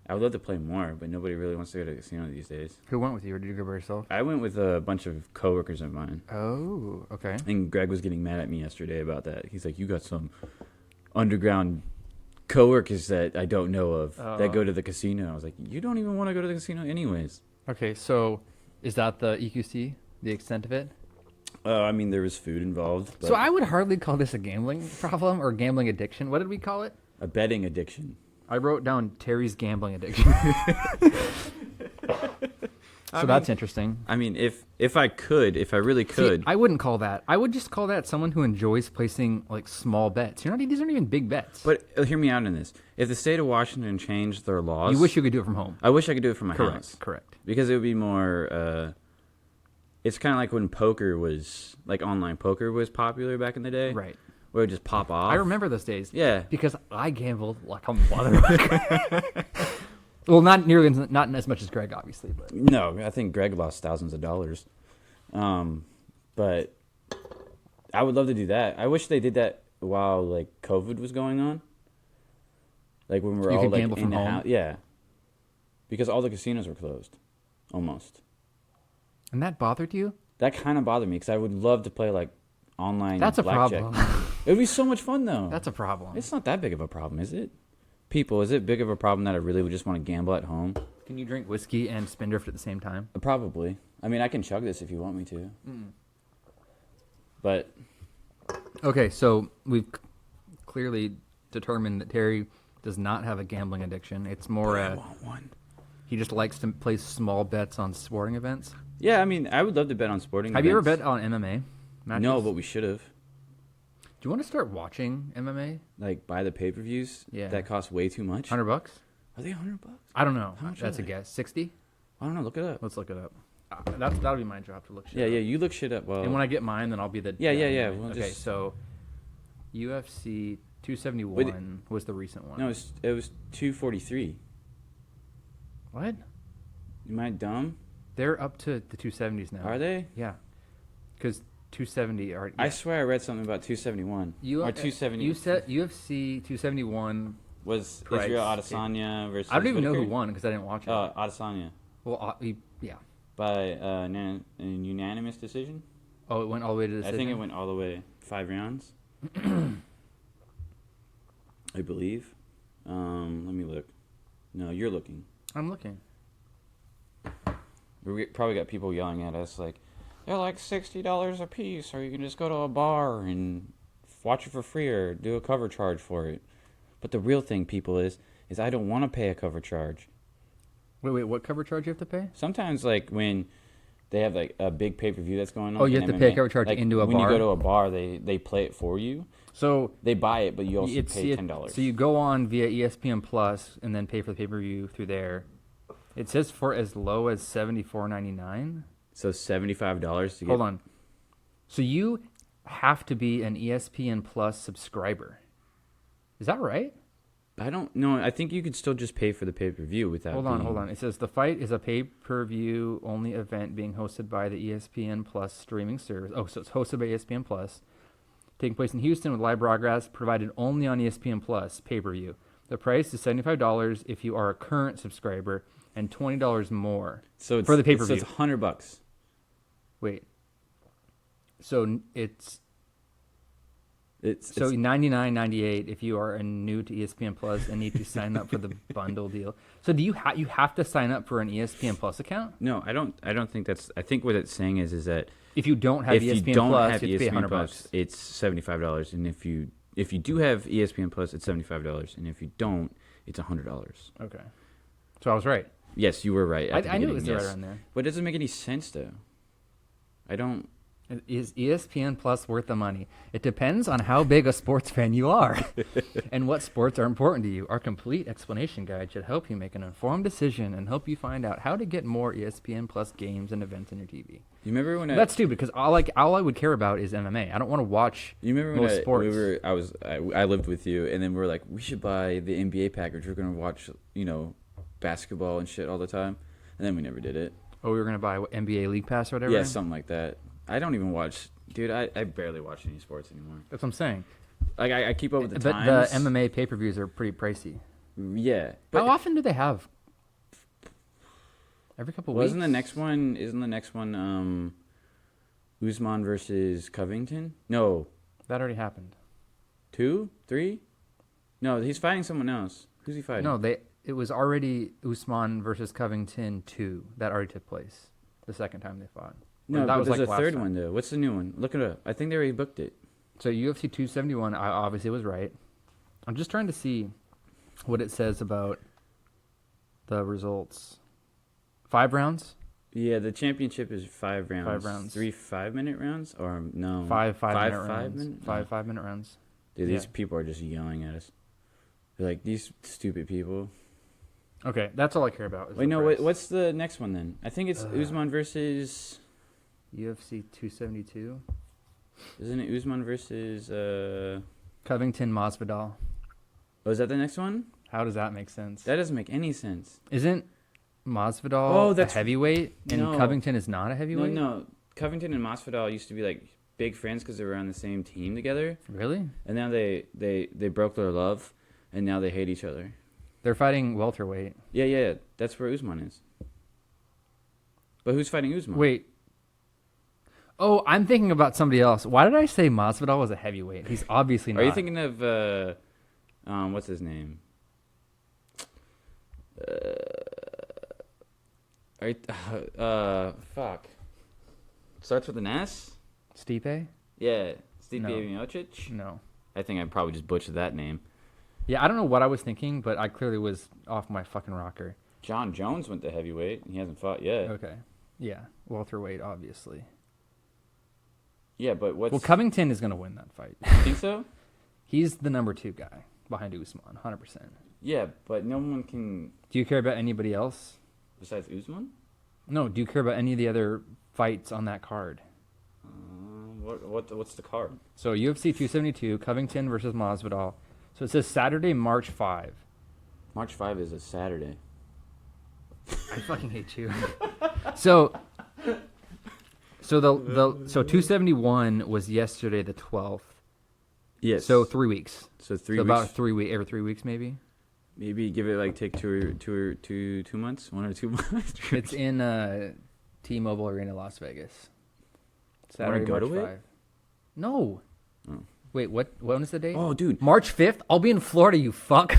[SPEAKER 1] I would love to play more, but nobody really wants to go to a casino these days.
[SPEAKER 2] Who went with you, or did you go by yourself?
[SPEAKER 1] I went with a bunch of coworkers of mine,
[SPEAKER 2] Oh, okay.
[SPEAKER 1] and Greg was getting mad at me yesterday about that. He's like, "You got some underground coworkers that I don't know of that go to the casino." I was like, "You don't even want to go to the casino anyways."
[SPEAKER 2] Okay, so is that the EQC, the extent of it?
[SPEAKER 1] I mean, there was food involved. But
[SPEAKER 2] So I would hardly call this a gambling problem or gambling addiction. What did we call it?
[SPEAKER 1] a betting addiction.
[SPEAKER 2] I wrote down Terry's gambling addiction. So that's interesting.
[SPEAKER 1] I mean, if I really could.
[SPEAKER 2] See, I wouldn't call that. I would just call that someone who enjoys placing like small bets. These aren't even big bets.
[SPEAKER 1] But hear me out on this. If the state of Washington changed their laws,
[SPEAKER 2] You wish you could do it from home.
[SPEAKER 1] I wish I could do it from my house.
[SPEAKER 2] Correct.
[SPEAKER 1] Because it would be more. It's kind of like when poker was online poker was popular back in the day,
[SPEAKER 2] Right.
[SPEAKER 1] Where it would just pop off.
[SPEAKER 2] I remember those days.
[SPEAKER 1] Yeah.
[SPEAKER 2] Because I gambled like a motherfucker. Well, not as much as Greg, obviously, but
[SPEAKER 1] No, I think Greg lost thousands of dollars. But I would love to do that. I wish they did that while like COVID was going on. Like when we were
[SPEAKER 2] You
[SPEAKER 1] all
[SPEAKER 2] could
[SPEAKER 1] like
[SPEAKER 2] gamble
[SPEAKER 1] in
[SPEAKER 2] from
[SPEAKER 1] the
[SPEAKER 2] home?
[SPEAKER 1] house. Yeah. Because all the casinos were closed. Almost.
[SPEAKER 2] and that bothered you?
[SPEAKER 1] That kind of bothered me because I would love to play like online
[SPEAKER 2] That's a
[SPEAKER 1] blackjack.
[SPEAKER 2] problem.
[SPEAKER 1] It would be so much fun though.
[SPEAKER 2] That's a problem.
[SPEAKER 1] It's not that big of a problem, is it? People, is it big of a problem that I really would just want to gamble at home?
[SPEAKER 2] Can you drink whiskey and Spindrift at the same time?
[SPEAKER 1] Probably. I mean, I can chug this if you want me to. But
[SPEAKER 2] Okay, so we've clearly determined that Terry does not have a gambling addiction. It's more
[SPEAKER 1] I want one.
[SPEAKER 2] he just likes to place small bets on sporting events.
[SPEAKER 1] Yeah, I mean, I would love to bet on sporting
[SPEAKER 2] Have you ever
[SPEAKER 1] events.
[SPEAKER 2] bet on MMA matches?
[SPEAKER 1] No, but we should have.
[SPEAKER 2] Do you want to start watching MMA?
[SPEAKER 1] Like, buy the pay-per-views?
[SPEAKER 2] Yeah.
[SPEAKER 1] That cost way too much.
[SPEAKER 2] $100?
[SPEAKER 1] Are they $100?
[SPEAKER 2] I don't know.
[SPEAKER 1] How much
[SPEAKER 2] That's
[SPEAKER 1] are
[SPEAKER 2] a
[SPEAKER 1] they?
[SPEAKER 2] guess. 60?
[SPEAKER 1] I don't know. Look it up.
[SPEAKER 2] Let's look it up. That'll be my job to look shit
[SPEAKER 1] Yeah,
[SPEAKER 2] up.
[SPEAKER 1] yeah, you look shit up. Well,
[SPEAKER 2] And when I get mine, then I'll be the
[SPEAKER 1] Yeah.
[SPEAKER 2] anyway.
[SPEAKER 1] We'll
[SPEAKER 2] okay,
[SPEAKER 1] just-
[SPEAKER 2] so UFC 271 was the recent one.
[SPEAKER 1] no, it was 243.
[SPEAKER 2] What?
[SPEAKER 1] Am I dumb?
[SPEAKER 2] They're up to the 270s now.
[SPEAKER 1] Are they?
[SPEAKER 2] Yeah. Because 270 are.
[SPEAKER 1] I swear I read something about 271 or 270.
[SPEAKER 2] You said UFC 271.
[SPEAKER 1] was
[SPEAKER 2] price.
[SPEAKER 1] Israel Adesanya versus.
[SPEAKER 2] I don't even know who
[SPEAKER 1] Whitaker?
[SPEAKER 2] won because I didn't watch it.
[SPEAKER 1] Adesanya
[SPEAKER 2] Well, yeah.
[SPEAKER 1] by a unanimous decision.
[SPEAKER 2] Oh, it went all the way to the
[SPEAKER 1] I think it went all the way 5 rounds. I believe. Let me look. No, you're looking.
[SPEAKER 2] I'm looking.
[SPEAKER 1] We probably got people yelling at us like, they're like $60 a piece, or you can just go to a bar and watch it for free or do a cover charge for it. But the real thing, people, is I don't want to pay a cover charge.
[SPEAKER 2] Wait, what cover charge you have to pay?
[SPEAKER 1] Sometimes, like, when they have, like, a big pay-per-view that's going on.
[SPEAKER 2] Oh, you
[SPEAKER 1] in
[SPEAKER 2] have to pay a
[SPEAKER 1] MMA,
[SPEAKER 2] cover charge
[SPEAKER 1] like,
[SPEAKER 2] into a
[SPEAKER 1] when
[SPEAKER 2] bar?
[SPEAKER 1] you go to a bar, they play it for you.
[SPEAKER 2] So
[SPEAKER 1] They buy it, but you also pay $10.
[SPEAKER 2] So you go on via ESPN Plus and then pay for the pay-per-view through there. It says for as low as $74.99.
[SPEAKER 1] So $75 to get...
[SPEAKER 2] Hold on. So you have to be an ESPN Plus subscriber. Is that right?
[SPEAKER 1] I don't know. I think you could still just pay for the pay-per-view without
[SPEAKER 2] Hold on. It says the fight is a pay-per-view only event being hosted by the ESPN Plus streaming service. Oh, so it's hosted by ESPN Plus. Taking place in Houston with live broadcast provided only on ESPN Plus pay-per-view. The price is $75 if you are a current subscriber and $20 more
[SPEAKER 1] So
[SPEAKER 2] for the pay-per-view.
[SPEAKER 1] So it's $100.
[SPEAKER 2] Wait. So it's
[SPEAKER 1] It's
[SPEAKER 2] $99.98 if you are new to ESPN Plus and need to sign up for the bundle deal. So do you you have to sign up for an ESPN Plus account?
[SPEAKER 1] no, I don't think that's. I think what it's saying is that
[SPEAKER 2] If you don't have
[SPEAKER 1] if
[SPEAKER 2] ESPN
[SPEAKER 1] you don't
[SPEAKER 2] Plus,
[SPEAKER 1] have
[SPEAKER 2] you have to pay
[SPEAKER 1] ESPN
[SPEAKER 2] $100.
[SPEAKER 1] Plus, it's $75, and if you do have ESPN Plus, it's $75, and if you don't, it's $100.
[SPEAKER 2] Okay. So I was right.
[SPEAKER 1] Yes, you were right. At the
[SPEAKER 2] I knew it
[SPEAKER 1] beginning,
[SPEAKER 2] was
[SPEAKER 1] yes.
[SPEAKER 2] right around there.
[SPEAKER 1] But it doesn't make any sense though. I don't.
[SPEAKER 2] Is ESPN Plus worth the money? It depends on how big a sports fan you are and what sports are important to you. Our complete explanation guide should help you make an informed decision and help you find out how to get more ESPN Plus games and events on your TV.
[SPEAKER 1] You remember when
[SPEAKER 2] That's stupid because all I would care about is MMA. I don't want to watch
[SPEAKER 1] You remember
[SPEAKER 2] most
[SPEAKER 1] when
[SPEAKER 2] sports.
[SPEAKER 1] I lived with you, and then we were like, we should buy the NBA package. We're gonna watch, basketball and shit all the time, and then we never did it.
[SPEAKER 2] Oh, we were going to buy NBA League Pass or whatever?
[SPEAKER 1] Yeah, something like that. I don't even watch, dude. I barely watch any sports anymore.
[SPEAKER 2] That's what I'm saying.
[SPEAKER 1] Like I keep up with the
[SPEAKER 2] But
[SPEAKER 1] times.
[SPEAKER 2] the MMA pay-per-views are pretty pricey.
[SPEAKER 1] Yeah, but
[SPEAKER 2] How often do they have? Every couple weeks?
[SPEAKER 1] isn't the next one Usman versus Covington? No,
[SPEAKER 2] That already happened.
[SPEAKER 1] 2, 3. No, he's fighting someone else. Who's he fighting?
[SPEAKER 2] No, it was already Usman versus Covington 2. That already took place the second time they fought.
[SPEAKER 1] No,
[SPEAKER 2] that
[SPEAKER 1] but
[SPEAKER 2] was
[SPEAKER 1] there's
[SPEAKER 2] like
[SPEAKER 1] a
[SPEAKER 2] last
[SPEAKER 1] third
[SPEAKER 2] time.
[SPEAKER 1] one though. What's the new one? Look it up. I think they already booked it.
[SPEAKER 2] So UFC 271, I obviously was right. I'm just trying to see what it says about the results. 5 rounds?
[SPEAKER 1] Yeah, the championship is 5 rounds.
[SPEAKER 2] 5 rounds.
[SPEAKER 1] 3 5-minute rounds, or no?
[SPEAKER 2] 5
[SPEAKER 1] 5
[SPEAKER 2] minute rounds.
[SPEAKER 1] minute?
[SPEAKER 2] 5 minute rounds.
[SPEAKER 1] Dude, these
[SPEAKER 2] Yeah.
[SPEAKER 1] people are just yelling at us. They're like, these stupid people.
[SPEAKER 2] Okay, that's all I care about. Is
[SPEAKER 1] Wait,
[SPEAKER 2] the
[SPEAKER 1] no.
[SPEAKER 2] price.
[SPEAKER 1] What's the next one then? I think it's Usman versus.
[SPEAKER 2] UFC 272.
[SPEAKER 1] Isn't it Usman versus?
[SPEAKER 2] Covington Masvidal.
[SPEAKER 1] Oh, is that the next one?
[SPEAKER 2] How does that make sense?
[SPEAKER 1] That doesn't make any sense.
[SPEAKER 2] Isn't Masvidal
[SPEAKER 1] that's-
[SPEAKER 2] a heavyweight and
[SPEAKER 1] no.
[SPEAKER 2] Covington is not a heavyweight?
[SPEAKER 1] No. Covington and Masvidal used to be like big friends because they were on the same team together,
[SPEAKER 2] Really?
[SPEAKER 1] and now they broke their love, and now they hate each other.
[SPEAKER 2] They're fighting welterweight.
[SPEAKER 1] Yeah. That's where Usman is. But who's fighting Usman?
[SPEAKER 2] Wait. Oh, I'm thinking about somebody else. Why did I say Masvidal was a heavyweight? He's obviously not.
[SPEAKER 1] Are you thinking of what's his name? Fuck. Starts with an S?
[SPEAKER 2] Stipe?
[SPEAKER 1] Yeah, Stipe
[SPEAKER 2] No.
[SPEAKER 1] Miocic.
[SPEAKER 2] No.
[SPEAKER 1] I think I probably just butchered that name.
[SPEAKER 2] Yeah, I don't know what I was thinking, but I clearly was off my fucking rocker.
[SPEAKER 1] John Jones went to heavyweight. He hasn't fought yet.
[SPEAKER 2] Okay. Yeah, welterweight, obviously.
[SPEAKER 1] Yeah, but what's...
[SPEAKER 2] Well, Covington is going to win that fight.
[SPEAKER 1] You think so?
[SPEAKER 2] He's the number 2 guy behind Usman, 100%.
[SPEAKER 1] Yeah, but no one can...
[SPEAKER 2] Do you care about anybody else?
[SPEAKER 1] Besides Usman?
[SPEAKER 2] No, do you care about any of the other fights on that card?
[SPEAKER 1] What's the card?
[SPEAKER 2] So UFC 272, Covington versus Masvidal. So it says Saturday, March 5.
[SPEAKER 1] March 5 is a Saturday.
[SPEAKER 2] I fucking hate you. So so 271 was yesterday the 12th.
[SPEAKER 1] Yes.
[SPEAKER 2] So 3 weeks.
[SPEAKER 1] So 3
[SPEAKER 2] So
[SPEAKER 1] weeks.
[SPEAKER 2] about every 3 weeks maybe.
[SPEAKER 1] Maybe give it like take 2 months, 1 or 2 months.
[SPEAKER 2] It's in T-Mobile Arena, Las Vegas. Saturday,
[SPEAKER 1] go to
[SPEAKER 2] March
[SPEAKER 1] it?
[SPEAKER 2] 5. No.
[SPEAKER 1] Oh.
[SPEAKER 2] Wait, when is the date?
[SPEAKER 1] Oh, dude.
[SPEAKER 2] March 5th? I'll be in Florida, you fuck.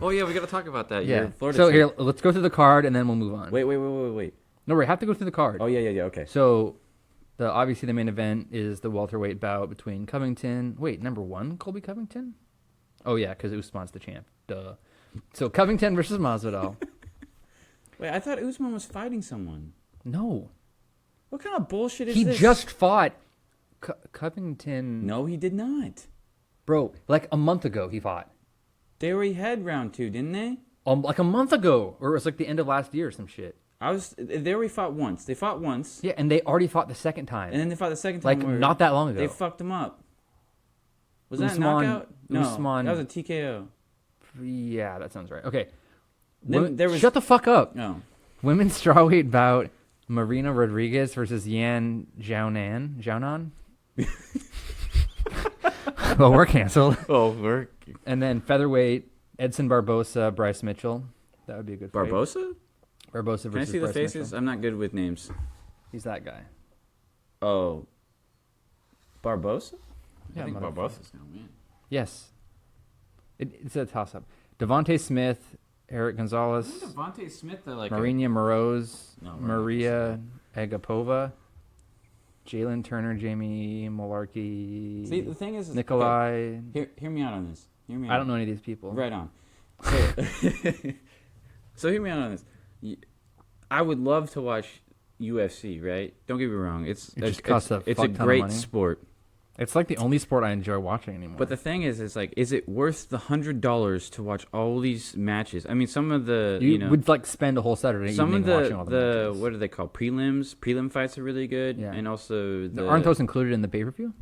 [SPEAKER 1] Oh yeah, we gotta talk about that.
[SPEAKER 2] Yeah.
[SPEAKER 1] Your Florida
[SPEAKER 2] So
[SPEAKER 1] trip.
[SPEAKER 2] here, let's go through the card and then we'll move on.
[SPEAKER 1] Wait.
[SPEAKER 2] No, we have to go through the card.
[SPEAKER 1] Oh yeah. Okay.
[SPEAKER 2] So, obviously the main event is the welterweight bout between Covington. Wait, number 1, Colby Covington? Oh yeah, because Usman's the champ. Duh. So Covington versus Masvidal.
[SPEAKER 1] Wait, I thought Usman was fighting someone.
[SPEAKER 2] No,
[SPEAKER 1] What kind of bullshit is
[SPEAKER 2] he
[SPEAKER 1] this?
[SPEAKER 2] just fought Covington.
[SPEAKER 1] No, he did not.
[SPEAKER 2] Bro, like a month ago he fought.
[SPEAKER 1] They already had round 2, didn't they?
[SPEAKER 2] Like a month ago, or it was like the end of last year or some shit.
[SPEAKER 1] They already fought once. They fought once,
[SPEAKER 2] Yeah, and they already fought the second time.
[SPEAKER 1] and then they fought the second
[SPEAKER 2] like
[SPEAKER 1] time. where
[SPEAKER 2] not that long ago.
[SPEAKER 1] They fucked him up. Was that a
[SPEAKER 2] Usman-
[SPEAKER 1] knockout? No,
[SPEAKER 2] Usman-
[SPEAKER 1] that was a TKO.
[SPEAKER 2] Yeah, that sounds right. Okay.
[SPEAKER 1] Then there was-
[SPEAKER 2] Shut the fuck up.
[SPEAKER 1] No.
[SPEAKER 2] Women's strawweight bout: Marina Rodriguez versus Yan Xiaonan. Well, we're canceled.
[SPEAKER 1] Oh, we're
[SPEAKER 2] And then featherweight: Edson Barbosa, Bryce Mitchell. That would be a good fight.
[SPEAKER 1] Barbosa.
[SPEAKER 2] Barbosa
[SPEAKER 1] Can I
[SPEAKER 2] versus
[SPEAKER 1] see the
[SPEAKER 2] Bryce
[SPEAKER 1] faces?
[SPEAKER 2] Mitchell.
[SPEAKER 1] I'm not good with names.
[SPEAKER 2] He's that guy.
[SPEAKER 1] Oh, Barbosa.
[SPEAKER 2] Yeah,
[SPEAKER 1] I think
[SPEAKER 2] motherfucker.
[SPEAKER 1] Barbosa's gonna win.
[SPEAKER 2] Yes. It's a toss-up. Devontae Smith, Eric Gonzalez,
[SPEAKER 1] Devontae Smith, like
[SPEAKER 2] Marina Moroz,
[SPEAKER 1] No,
[SPEAKER 2] Maria Agapova, Jalen Turner, Jamie Malarkey,
[SPEAKER 1] See, the thing is
[SPEAKER 2] Nikolai.
[SPEAKER 1] okay, hear me out on this. Hear me out.
[SPEAKER 2] I don't know any of these people.
[SPEAKER 1] Right on. So, so hear me out on this. I would love to watch UFC. Right? Don't get me wrong. It's
[SPEAKER 2] just costs a
[SPEAKER 1] it's
[SPEAKER 2] fuck
[SPEAKER 1] a
[SPEAKER 2] ton of
[SPEAKER 1] great
[SPEAKER 2] money.
[SPEAKER 1] sport.
[SPEAKER 2] It's like the only sport I enjoy watching anymore.
[SPEAKER 1] But the thing is like, is it worth the $100 to watch all these matches? I mean, some of the
[SPEAKER 2] you
[SPEAKER 1] know,
[SPEAKER 2] would like spend a whole Saturday
[SPEAKER 1] some
[SPEAKER 2] evening
[SPEAKER 1] of
[SPEAKER 2] watching all the matches.
[SPEAKER 1] what are they called? Prelims. Prelim fights are really good.
[SPEAKER 2] Yeah.
[SPEAKER 1] And also
[SPEAKER 2] Aren't those included in the pay-per-view?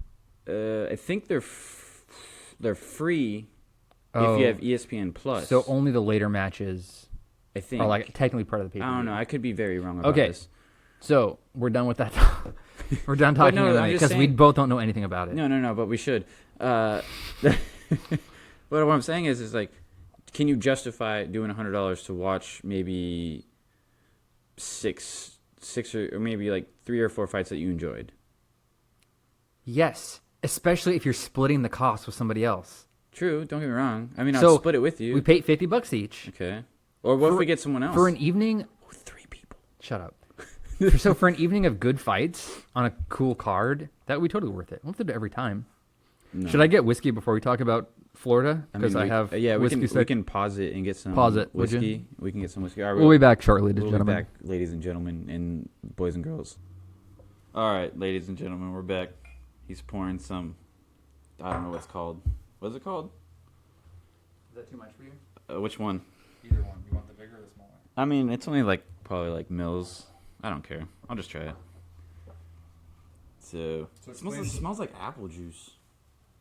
[SPEAKER 1] I think they're free
[SPEAKER 2] Oh,
[SPEAKER 1] if you have ESPN Plus.
[SPEAKER 2] so only the later matches
[SPEAKER 1] I think
[SPEAKER 2] are like technically part of the pay-per-view.
[SPEAKER 1] I don't know. I could be very wrong about
[SPEAKER 2] Okay.
[SPEAKER 1] this.
[SPEAKER 2] So we're done with that. We're done talking
[SPEAKER 1] no,
[SPEAKER 2] about
[SPEAKER 1] I'm
[SPEAKER 2] it
[SPEAKER 1] just
[SPEAKER 2] because we
[SPEAKER 1] saying-
[SPEAKER 2] both don't know anything about it.
[SPEAKER 1] No, but we should. But what I'm saying is like, can you justify doing $100 to watch maybe six or maybe like 3 or 4 fights that you enjoyed?
[SPEAKER 2] Yes, especially if you're splitting the cost with somebody else.
[SPEAKER 1] True. Don't get me wrong. I mean, I'll
[SPEAKER 2] So,
[SPEAKER 1] split it with you.
[SPEAKER 2] We pay $50 each
[SPEAKER 1] Okay. Or what if
[SPEAKER 2] For-
[SPEAKER 1] we get someone else?
[SPEAKER 2] for an evening.
[SPEAKER 1] 3 people.
[SPEAKER 2] Shut up. So for an evening of good fights on a cool card, that would be totally worth it. We'll have to do it every time.
[SPEAKER 1] No.
[SPEAKER 2] Should I get whiskey before we talk about Florida? Because I have whiskey.
[SPEAKER 1] We can pause it and get some whiskey. We can get some whiskey. Right,
[SPEAKER 2] we'll be back shortly, ladies and gentlemen.
[SPEAKER 1] We'll be back, ladies and gentlemen, and boys and girls. All right, ladies and gentlemen, we're back. He's pouring some. I don't know what it's called. What is it called?
[SPEAKER 2] Is that too much for you?
[SPEAKER 1] Which one?
[SPEAKER 2] Either one. You want the bigger or the smaller?
[SPEAKER 1] I mean, it's only probably like mils. I don't care. I'll just try it. So it smells like apple juice.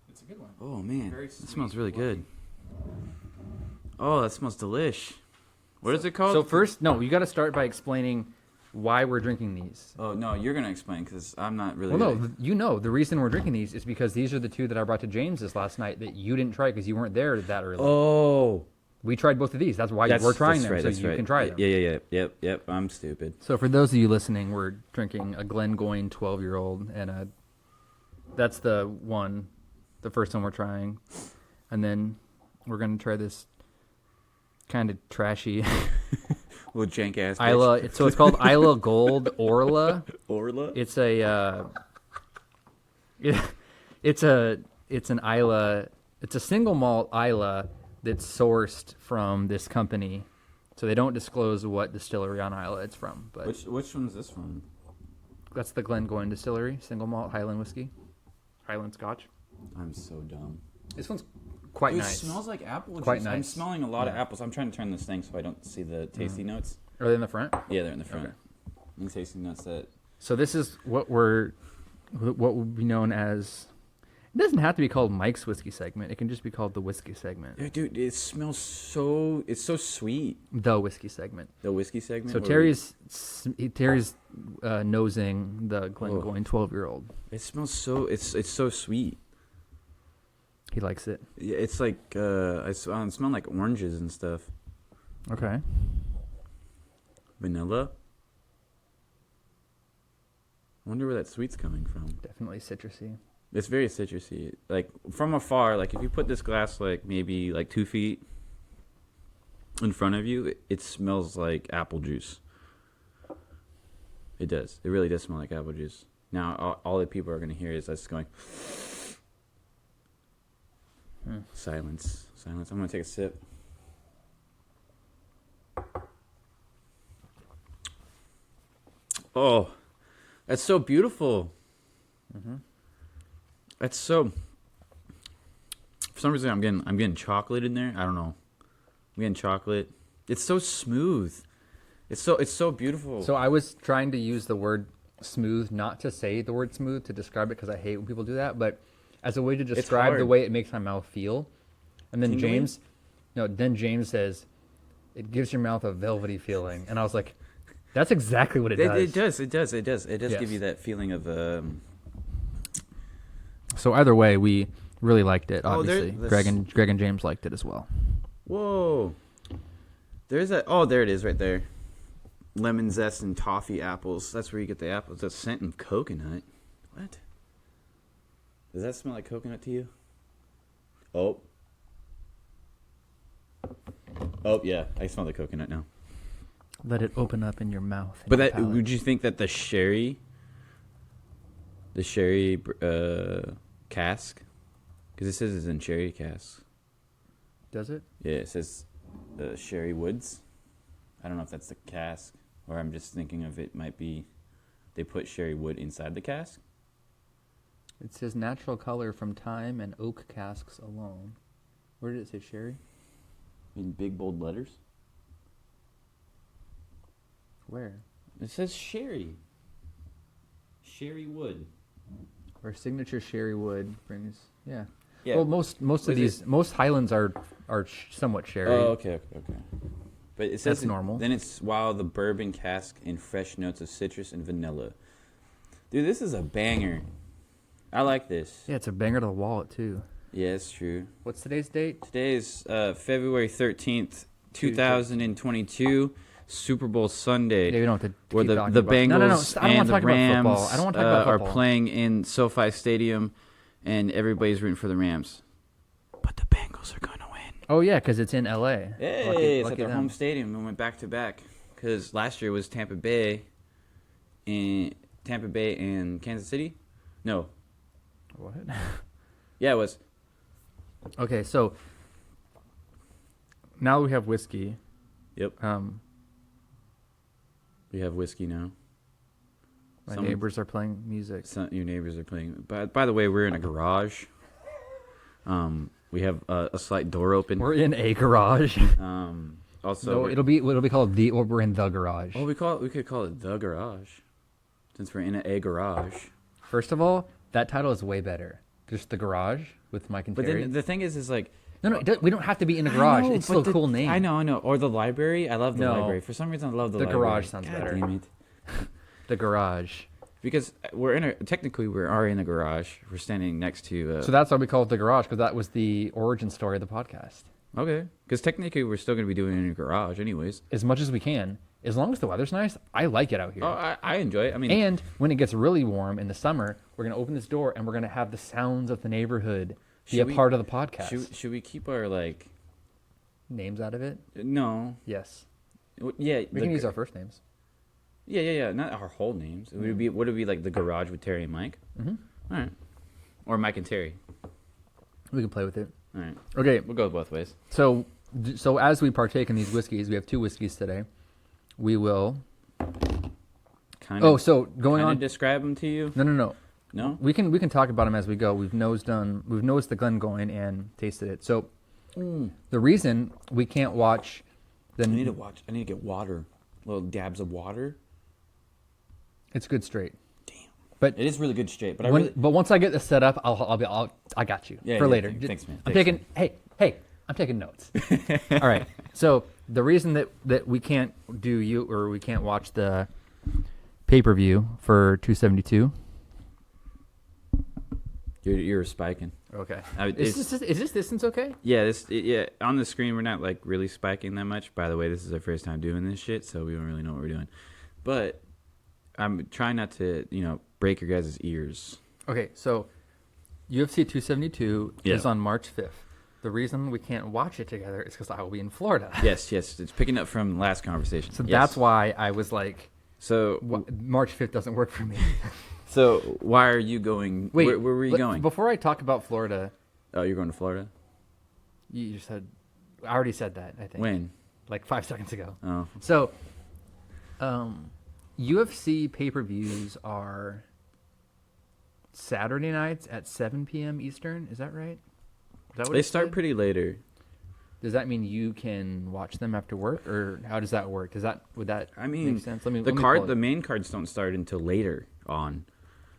[SPEAKER 2] It's a good one.
[SPEAKER 1] Oh man, it smells really good. Oh, that smells delish. What is it called?
[SPEAKER 2] So first, no, you got to start by explaining why we're drinking these.
[SPEAKER 1] Oh no, you're gonna explain because I'm not really.
[SPEAKER 2] Well, no, the reason we're drinking these is because these are the two that I brought to James's last night that you didn't try because you weren't there that early.
[SPEAKER 1] Oh.
[SPEAKER 2] We tried both of these. That's why we're trying them, so you can try them.
[SPEAKER 1] Yep. I'm stupid.
[SPEAKER 2] So for those of you listening, we're drinking a Glengoyne 12-year-old, and that's the first one we're trying, and then we're gonna try this kind of trashy
[SPEAKER 1] little jank ass
[SPEAKER 2] Isla. So it's called Isla Gold Orla.
[SPEAKER 1] Orla.
[SPEAKER 2] It's it's an Isla. It's a single malt Isla that's sourced from this company, so they don't disclose what distillery on Isla it's from. But
[SPEAKER 1] which one's this from?
[SPEAKER 2] That's the Glengoyne Distillery, single malt Highland whiskey, Highland Scotch.
[SPEAKER 1] I'm so dumb.
[SPEAKER 2] This one's quite nice.
[SPEAKER 1] It smells like apple juice.
[SPEAKER 2] Quite nice.
[SPEAKER 1] I'm smelling a lot of apples. I'm trying to turn this thing so I don't see the tasty notes.
[SPEAKER 2] Are they in the front?
[SPEAKER 1] Yeah, they're in the front.
[SPEAKER 2] Okay.
[SPEAKER 1] The tasty notes that.
[SPEAKER 2] So this is what would be known as. It doesn't have to be called Mike's whiskey segment. It can just be called the whiskey segment.
[SPEAKER 1] Yeah, dude, it smells so. It's so sweet.
[SPEAKER 2] The whiskey segment.
[SPEAKER 1] The whiskey segment.
[SPEAKER 2] So Terry's nosing the Glengoyne 12-year-old.
[SPEAKER 1] It smells so. It's so sweet.
[SPEAKER 2] He likes it.
[SPEAKER 1] Yeah, it's like I smell like oranges and stuff.
[SPEAKER 2] Okay.
[SPEAKER 1] Vanilla. I wonder where that sweet's coming from.
[SPEAKER 2] Definitely citrusy.
[SPEAKER 1] It's very citrusy. Like from afar, like if you put this glass like maybe like 2 feet in front of you, it smells like apple juice. It does. It really does smell like apple juice. Now all the people are gonna hear is us going. Silence. I'm gonna take a sip. Oh, that's so beautiful. Mm-hmm. That's so. For some reason, I'm getting chocolate in there. I don't know. I'm getting chocolate. It's so smooth. It's so beautiful.
[SPEAKER 2] So I was trying to use the word smooth, not to say the word smooth to describe it because I hate when people do that, but as a way to describe the way it makes my mouth feel. And then James says, it gives your mouth a velvety feeling, and I was like, that's exactly what it does.
[SPEAKER 1] It does give you that feeling of.
[SPEAKER 2] So either way, we really liked it. Obviously, Greg and James liked it as well.
[SPEAKER 1] Whoa, there's that. Oh, there it is, right there. Lemon zest and toffee apples. That's where you get the apples. That's scent of coconut. What? Does that smell like coconut to you? Oh yeah, I smell the coconut now.
[SPEAKER 2] Let it open up in your mouth.
[SPEAKER 1] But would you think that the sherry cask, because it says it's in sherry cask.
[SPEAKER 2] Does it?
[SPEAKER 1] Yeah, it says sherry woods. I don't know if that's the cask, or I'm just thinking of it might be they put sherry wood inside the cask.
[SPEAKER 2] It says natural color from thyme and oak casks alone. Where did it say sherry?
[SPEAKER 1] In big bold letters.
[SPEAKER 2] Where?
[SPEAKER 1] It says sherry. Sherry wood.
[SPEAKER 2] Where signature sherry wood brings. Yeah.
[SPEAKER 1] Yeah.
[SPEAKER 2] Well, most Highlands are somewhat sherry.
[SPEAKER 1] Oh, okay. But it says
[SPEAKER 2] that's normal.
[SPEAKER 1] Then it's while the bourbon cask in fresh notes of citrus and vanilla. Dude, this is a banger. I like this.
[SPEAKER 2] Yeah, it's a banger to the wallet too.
[SPEAKER 1] Yeah, it's true.
[SPEAKER 2] What's today's date?
[SPEAKER 1] Today is February 13th, 2022, Super Bowl Sunday.
[SPEAKER 2] Yeah, we don't have to
[SPEAKER 1] where
[SPEAKER 2] keep
[SPEAKER 1] the
[SPEAKER 2] talking about
[SPEAKER 1] Bengals and the Rams
[SPEAKER 2] I don't want to talk about
[SPEAKER 1] are
[SPEAKER 2] football.
[SPEAKER 1] playing in SoFi Stadium, and everybody's rooting for the Rams. But the Bengals are going to win.
[SPEAKER 2] Oh, yeah, because it's in L.A.
[SPEAKER 1] Hey, it's at their home stadium. We went back-to-back because last year was Tampa Bay, in Tampa Bay and Kansas City. No.
[SPEAKER 2] What?
[SPEAKER 1] Yeah, it was.
[SPEAKER 2] Okay, so now we have whiskey.
[SPEAKER 1] Yep. We have whiskey now.
[SPEAKER 2] My neighbors are playing music.
[SPEAKER 1] Your neighbors are playing. By the way, we're in a garage. We have a slight door open.
[SPEAKER 2] We're in a garage.
[SPEAKER 1] Also,
[SPEAKER 2] no, it'll be called we're in the garage.
[SPEAKER 1] Oh, we could call it the garage, since we're in a garage.
[SPEAKER 2] First of all, that title is way better. Just the garage with Mike and Terry.
[SPEAKER 1] But then the thing is like.
[SPEAKER 2] No, we don't have to be in a garage. It's still a cool name.
[SPEAKER 1] I know. Or the library. I love the library. For some reason, I love the library.
[SPEAKER 2] The garage sounds better.
[SPEAKER 1] Damn it.
[SPEAKER 2] The garage.
[SPEAKER 1] Because technically we are in a garage. We're standing next to.
[SPEAKER 2] So that's why we call it the garage, because that was the origin story of the podcast.
[SPEAKER 1] Okay. Because technically we're still going to be doing it in a garage, anyways.
[SPEAKER 2] As much as we can, as long as the weather's nice. I like it out here.
[SPEAKER 1] Oh, I enjoy it. I mean,
[SPEAKER 2] and when it gets really warm in the summer, we're going to open this door and we're going to have the sounds of the neighborhood be a part of the podcast.
[SPEAKER 1] Should we keep our
[SPEAKER 2] names out of it?
[SPEAKER 1] No.
[SPEAKER 2] Yes.
[SPEAKER 1] Yeah.
[SPEAKER 2] We can use our first names.
[SPEAKER 1] Yeah. Not our whole names. Would it be like the garage with Terry and Mike?
[SPEAKER 2] Mm-hmm.
[SPEAKER 1] All right. Or Mike and Terry.
[SPEAKER 2] We can play with it.
[SPEAKER 1] All right.
[SPEAKER 2] Okay.
[SPEAKER 1] We'll go both ways.
[SPEAKER 2] So as we partake in these whiskeys, we have 2 whiskeys today. We will. Going on.
[SPEAKER 1] Describe them to you.
[SPEAKER 2] No.
[SPEAKER 1] No.
[SPEAKER 2] We can talk about them as we go. We've nosed the Glengoyne and tasted it. So the reason we can't watch the.
[SPEAKER 1] I need to get water. Little dabs of water.
[SPEAKER 2] It's good straight.
[SPEAKER 1] Damn.
[SPEAKER 2] But
[SPEAKER 1] it is really good straight. But
[SPEAKER 2] but once I get this set up, I got you for later.
[SPEAKER 1] Thanks, man.
[SPEAKER 2] I'm taking notes. All right. So the reason that we can't we can't watch the pay-per-view for 272.
[SPEAKER 1] You're spiking.
[SPEAKER 2] Okay. Is this distance okay?
[SPEAKER 1] Yeah. On the screen, we're not really spiking that much. By the way, this is our first time doing this shit, so we don't really know what we're doing. But I'm trying not to, break your guys' ears.
[SPEAKER 2] Okay. So UFC 272 is on March 5th. The reason we can't watch it together is because I will be in Florida.
[SPEAKER 1] Yes. It's picking up from last conversation.
[SPEAKER 2] So that's why I was like,
[SPEAKER 1] so
[SPEAKER 2] March 5th doesn't work for me.
[SPEAKER 1] So why are you going?
[SPEAKER 2] Wait,
[SPEAKER 1] where were you going?
[SPEAKER 2] Before I talk about Florida.
[SPEAKER 1] Oh, you're going to Florida?
[SPEAKER 2] You just said, I already said that, I think.
[SPEAKER 1] When?
[SPEAKER 2] Like 5 seconds ago.
[SPEAKER 1] Oh.
[SPEAKER 2] So, UFC pay-per-views are Saturday nights at 7 p.m. Eastern. Is that right? Is that what
[SPEAKER 1] they start pretty later.
[SPEAKER 2] Does that mean you can watch them after work, or how does that work? Would that make sense?
[SPEAKER 1] The main cards don't start until later on,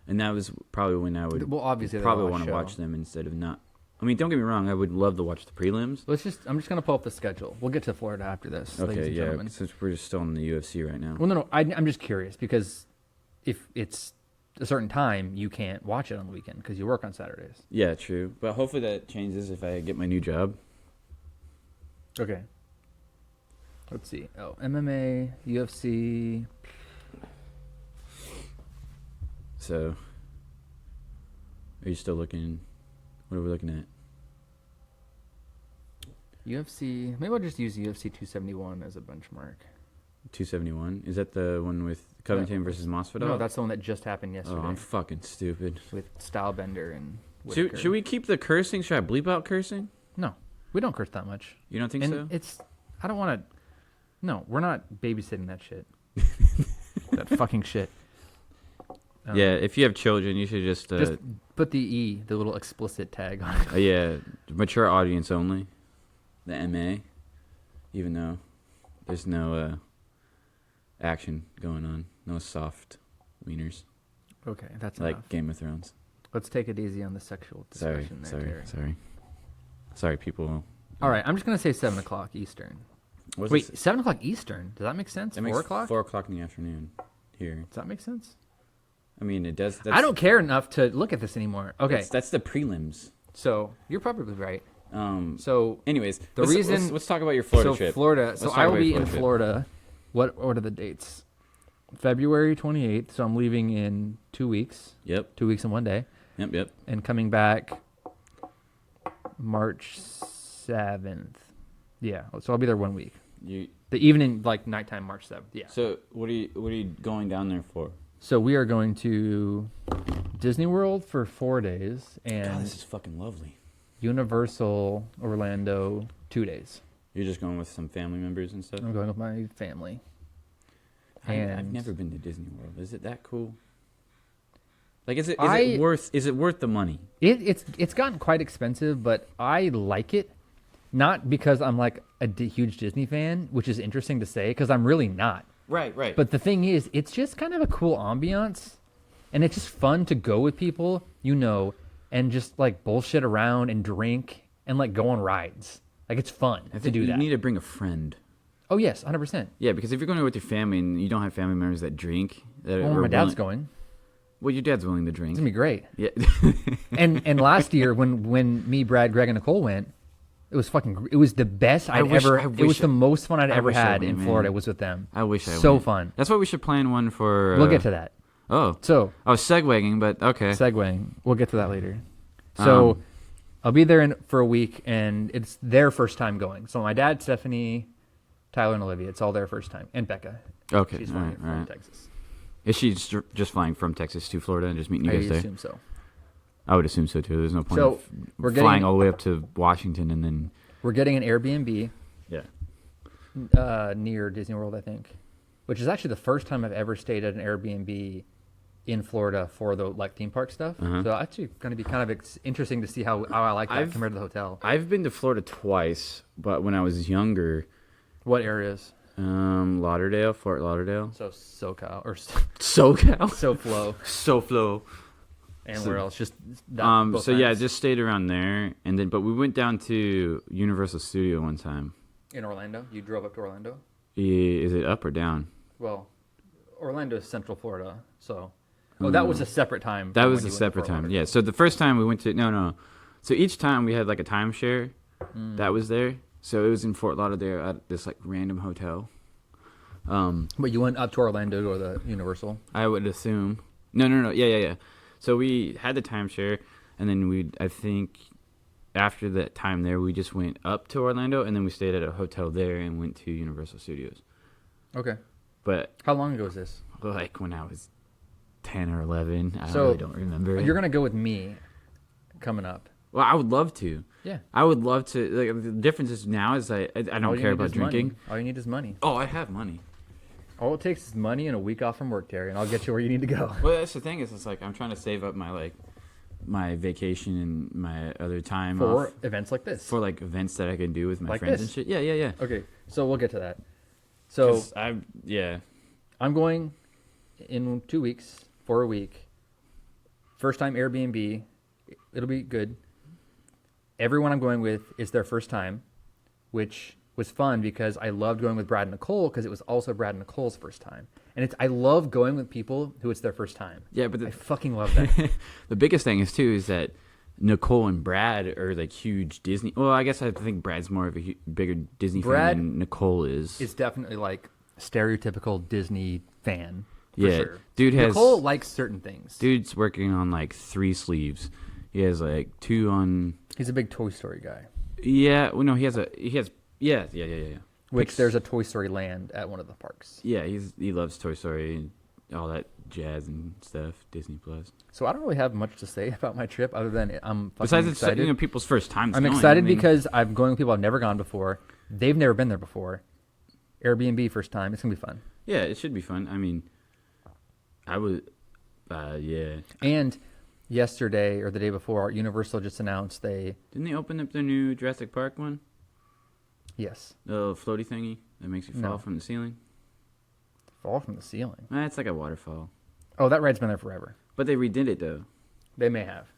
[SPEAKER 1] and that was probably when I would
[SPEAKER 2] obviously
[SPEAKER 1] probably want to watch them instead of not. I mean, don't get me wrong, I would love to watch the prelims.
[SPEAKER 2] I'm just gonna pull up the schedule. We'll get to Florida after this.
[SPEAKER 1] Okay, yeah, since we're just still in the UFC right now.
[SPEAKER 2] Well, no, I'm just curious because if it's a certain time, you can't watch it on the weekend because you work on Saturdays.
[SPEAKER 1] Yeah, true, but hopefully that changes if I get my new job.
[SPEAKER 2] Okay. Let's see. Oh, MMA, UFC.
[SPEAKER 1] So, are you still looking? What are we looking at?
[SPEAKER 2] UFC. Maybe I'll just use UFC 271 as a benchmark.
[SPEAKER 1] 271? Is that the one with Covington versus Masvidal?
[SPEAKER 2] No, that's the one that just happened yesterday.
[SPEAKER 1] Oh, I'm fucking stupid.
[SPEAKER 2] With Stylebender and Whitaker.
[SPEAKER 1] Should we keep the cursing? Should I bleep out cursing?
[SPEAKER 2] No. We don't curse that much.
[SPEAKER 1] You don't think so?
[SPEAKER 2] I don't want to. No, we're not babysitting that shit. That fucking shit.
[SPEAKER 1] Yeah, if you have children, you should just
[SPEAKER 2] put the little explicit tag on it.
[SPEAKER 1] Yeah, mature audience only. The MA, even though there's no action going on, no soft wieners.
[SPEAKER 2] Okay, that's
[SPEAKER 1] like
[SPEAKER 2] enough.
[SPEAKER 1] Game of Thrones.
[SPEAKER 2] Let's take it easy on the sexual discussion.
[SPEAKER 1] Sorry, people.
[SPEAKER 2] All right, I'm just gonna say 7 o'clock Eastern. Wait, 7 o'clock Eastern? Does that make sense? 4 o'clock?
[SPEAKER 1] 4 o'clock in the afternoon here.
[SPEAKER 2] Does that make sense?
[SPEAKER 1] I mean, it does.
[SPEAKER 2] I don't care enough to look at this anymore. Okay,
[SPEAKER 1] that's the prelims.
[SPEAKER 2] So you're probably right.
[SPEAKER 1] So, anyways, let's talk about your Florida trip.
[SPEAKER 2] Florida. So I will be in Florida. What are the dates? February 28th. So I'm leaving in 2 weeks.
[SPEAKER 1] Yep.
[SPEAKER 2] 2 weeks and 1 day.
[SPEAKER 1] Yep.
[SPEAKER 2] And coming back March 7th. Yeah. So I'll be there 1 week. The evening, like nighttime, March 7th. Yeah.
[SPEAKER 1] So what are you going down there for?
[SPEAKER 2] So we are going to Disney World for 4 days
[SPEAKER 1] God,
[SPEAKER 2] and
[SPEAKER 1] this is fucking lovely.
[SPEAKER 2] Universal Orlando 2 days.
[SPEAKER 1] You're just going with some family members and stuff?
[SPEAKER 2] I'm going with my family.
[SPEAKER 1] I've
[SPEAKER 2] And
[SPEAKER 1] never been to Disney World. Is it that cool? Like, is it worth the money?
[SPEAKER 2] It's gotten quite expensive, but I like it. Not because I'm like a huge Disney fan, which is interesting to say, because I'm really not.
[SPEAKER 1] Right.
[SPEAKER 2] But the thing is, it's just kind of a cool ambiance, and it's just fun to go with people, and just like bullshit around and drink and like go on rides. Like, it's fun to do that.
[SPEAKER 1] You need to bring a friend.
[SPEAKER 2] Oh yes, 100%.
[SPEAKER 1] Yeah, because if you're going with your family and you don't have family members that drink,
[SPEAKER 2] my dad's going.
[SPEAKER 1] Well, your dad's willing to drink.
[SPEAKER 2] It's gonna be great.
[SPEAKER 1] Yeah.
[SPEAKER 2] and last year when me, Brad, Greg, and Nicole went, it was the best it was the most fun I'd ever had in Florida. Was with them.
[SPEAKER 1] I wish I
[SPEAKER 2] so
[SPEAKER 1] went.
[SPEAKER 2] fun.
[SPEAKER 1] That's why we should plan one for.
[SPEAKER 2] We'll get to that.
[SPEAKER 1] Oh.
[SPEAKER 2] So
[SPEAKER 1] I was segueing, but okay.
[SPEAKER 2] Segueing. We'll get to that later. So I'll be there for a week, and it's their first time going. So my dad, Stephanie, Tyler, and Olivia, it's all their first time, and Becca.
[SPEAKER 1] Okay.
[SPEAKER 2] She's flying from Texas.
[SPEAKER 1] Is she just flying from Texas to Florida and just meeting you guys there?
[SPEAKER 2] I assume so.
[SPEAKER 1] I would assume so too. There's no point of flying all the way up to Washington and then.
[SPEAKER 2] We're getting an Airbnb.
[SPEAKER 1] Yeah.
[SPEAKER 2] Near Disney World, I think, which is actually the first time I've ever stayed at an Airbnb in Florida for the theme park stuff.
[SPEAKER 1] Uh-huh.
[SPEAKER 2] So actually going to be kind of interesting to see how I like that compared to the hotel.
[SPEAKER 1] I've been to Florida twice, but when I was younger.
[SPEAKER 2] What areas?
[SPEAKER 1] Lauderdale, Fort Lauderdale.
[SPEAKER 2] So SoCal or
[SPEAKER 1] SoCal.
[SPEAKER 2] SoFlo. And where else? Just
[SPEAKER 1] so yeah, I just stayed around there, but we went down to Universal Studio one time.
[SPEAKER 2] In Orlando? You drove up to Orlando?
[SPEAKER 1] Is it up or down?
[SPEAKER 2] Well, Orlando is Central Florida, so. Oh, that was a separate time.
[SPEAKER 1] That was a separate time. Yeah. So the first time we went to no. So each time we had like a timeshare that was there. So it was in Fort Lauderdale at this like random hotel.
[SPEAKER 2] But you went up to Orlando to go to the Universal?
[SPEAKER 1] I would assume. No. Yeah. So we had the timeshare, and then I think after that time there, we just went up to Orlando, and then we stayed at a hotel there and went to Universal Studios.
[SPEAKER 2] Okay.
[SPEAKER 1] But
[SPEAKER 2] how long ago was this?
[SPEAKER 1] Like when I was 10 or 11. I really don't remember.
[SPEAKER 2] You're going to go with me coming up.
[SPEAKER 1] Well, I would love to.
[SPEAKER 2] Yeah.
[SPEAKER 1] I would love to. Like, the difference is now is I don't care about drinking.
[SPEAKER 2] Money. All you need is money.
[SPEAKER 1] Oh, I have money.
[SPEAKER 2] All it takes is money and a week off from work, Terry, and I'll get you where you need to go.
[SPEAKER 1] Well, that's the thing is, it's like I'm trying to save up my vacation and my other time
[SPEAKER 2] for events like this.
[SPEAKER 1] For like events that I can do with my friends and shit. Yeah.
[SPEAKER 2] Okay, so we'll get to that. So I'm going in 2 weeks for a week. First time Airbnb. It'll be good. Everyone I'm going with is their first time, which was fun because I loved going with Brad and Nicole because it was also Brad and Nicole's first time. And I love going with people who it's their first time.
[SPEAKER 1] Yeah, but
[SPEAKER 2] I fucking love that.
[SPEAKER 1] The biggest thing is that Nicole and Brad are like huge Disney. Well, I guess I think Brad's more of a bigger Disney fan than Nicole is.
[SPEAKER 2] It's definitely like stereotypical Disney fan.
[SPEAKER 1] Yeah,
[SPEAKER 2] sure.
[SPEAKER 1] Nicole
[SPEAKER 2] likes certain things.
[SPEAKER 1] Dude's working on like 3 sleeves. He has like 2 on.
[SPEAKER 2] He's a big Toy Story guy.
[SPEAKER 1] Yeah, well, no, he has. Yeah.
[SPEAKER 2] Which there's a Toy Story land at one of the parks.
[SPEAKER 1] Yeah, he loves Toy Story and all that jazz and stuff. Disney Plus.
[SPEAKER 2] So I don't really have much to say about my trip other than I'm fucking
[SPEAKER 1] excited.
[SPEAKER 2] Besides
[SPEAKER 1] it's people's first time.
[SPEAKER 2] I'm excited because I'm going with people I've never gone before. They've never been there before. Airbnb first time. It's gonna be fun.
[SPEAKER 1] Yeah, it should be fun. I mean, I would. Yeah.
[SPEAKER 2] And yesterday or the day before, Universal just announced
[SPEAKER 1] didn't they open up their new Jurassic Park one?
[SPEAKER 2] Yes.
[SPEAKER 1] The floaty thingy that makes you fall from the ceiling.
[SPEAKER 2] Fall from the ceiling?
[SPEAKER 1] It's like a waterfall.
[SPEAKER 2] Oh, that ride's been there forever.
[SPEAKER 1] But they redid it though.
[SPEAKER 2] They may have.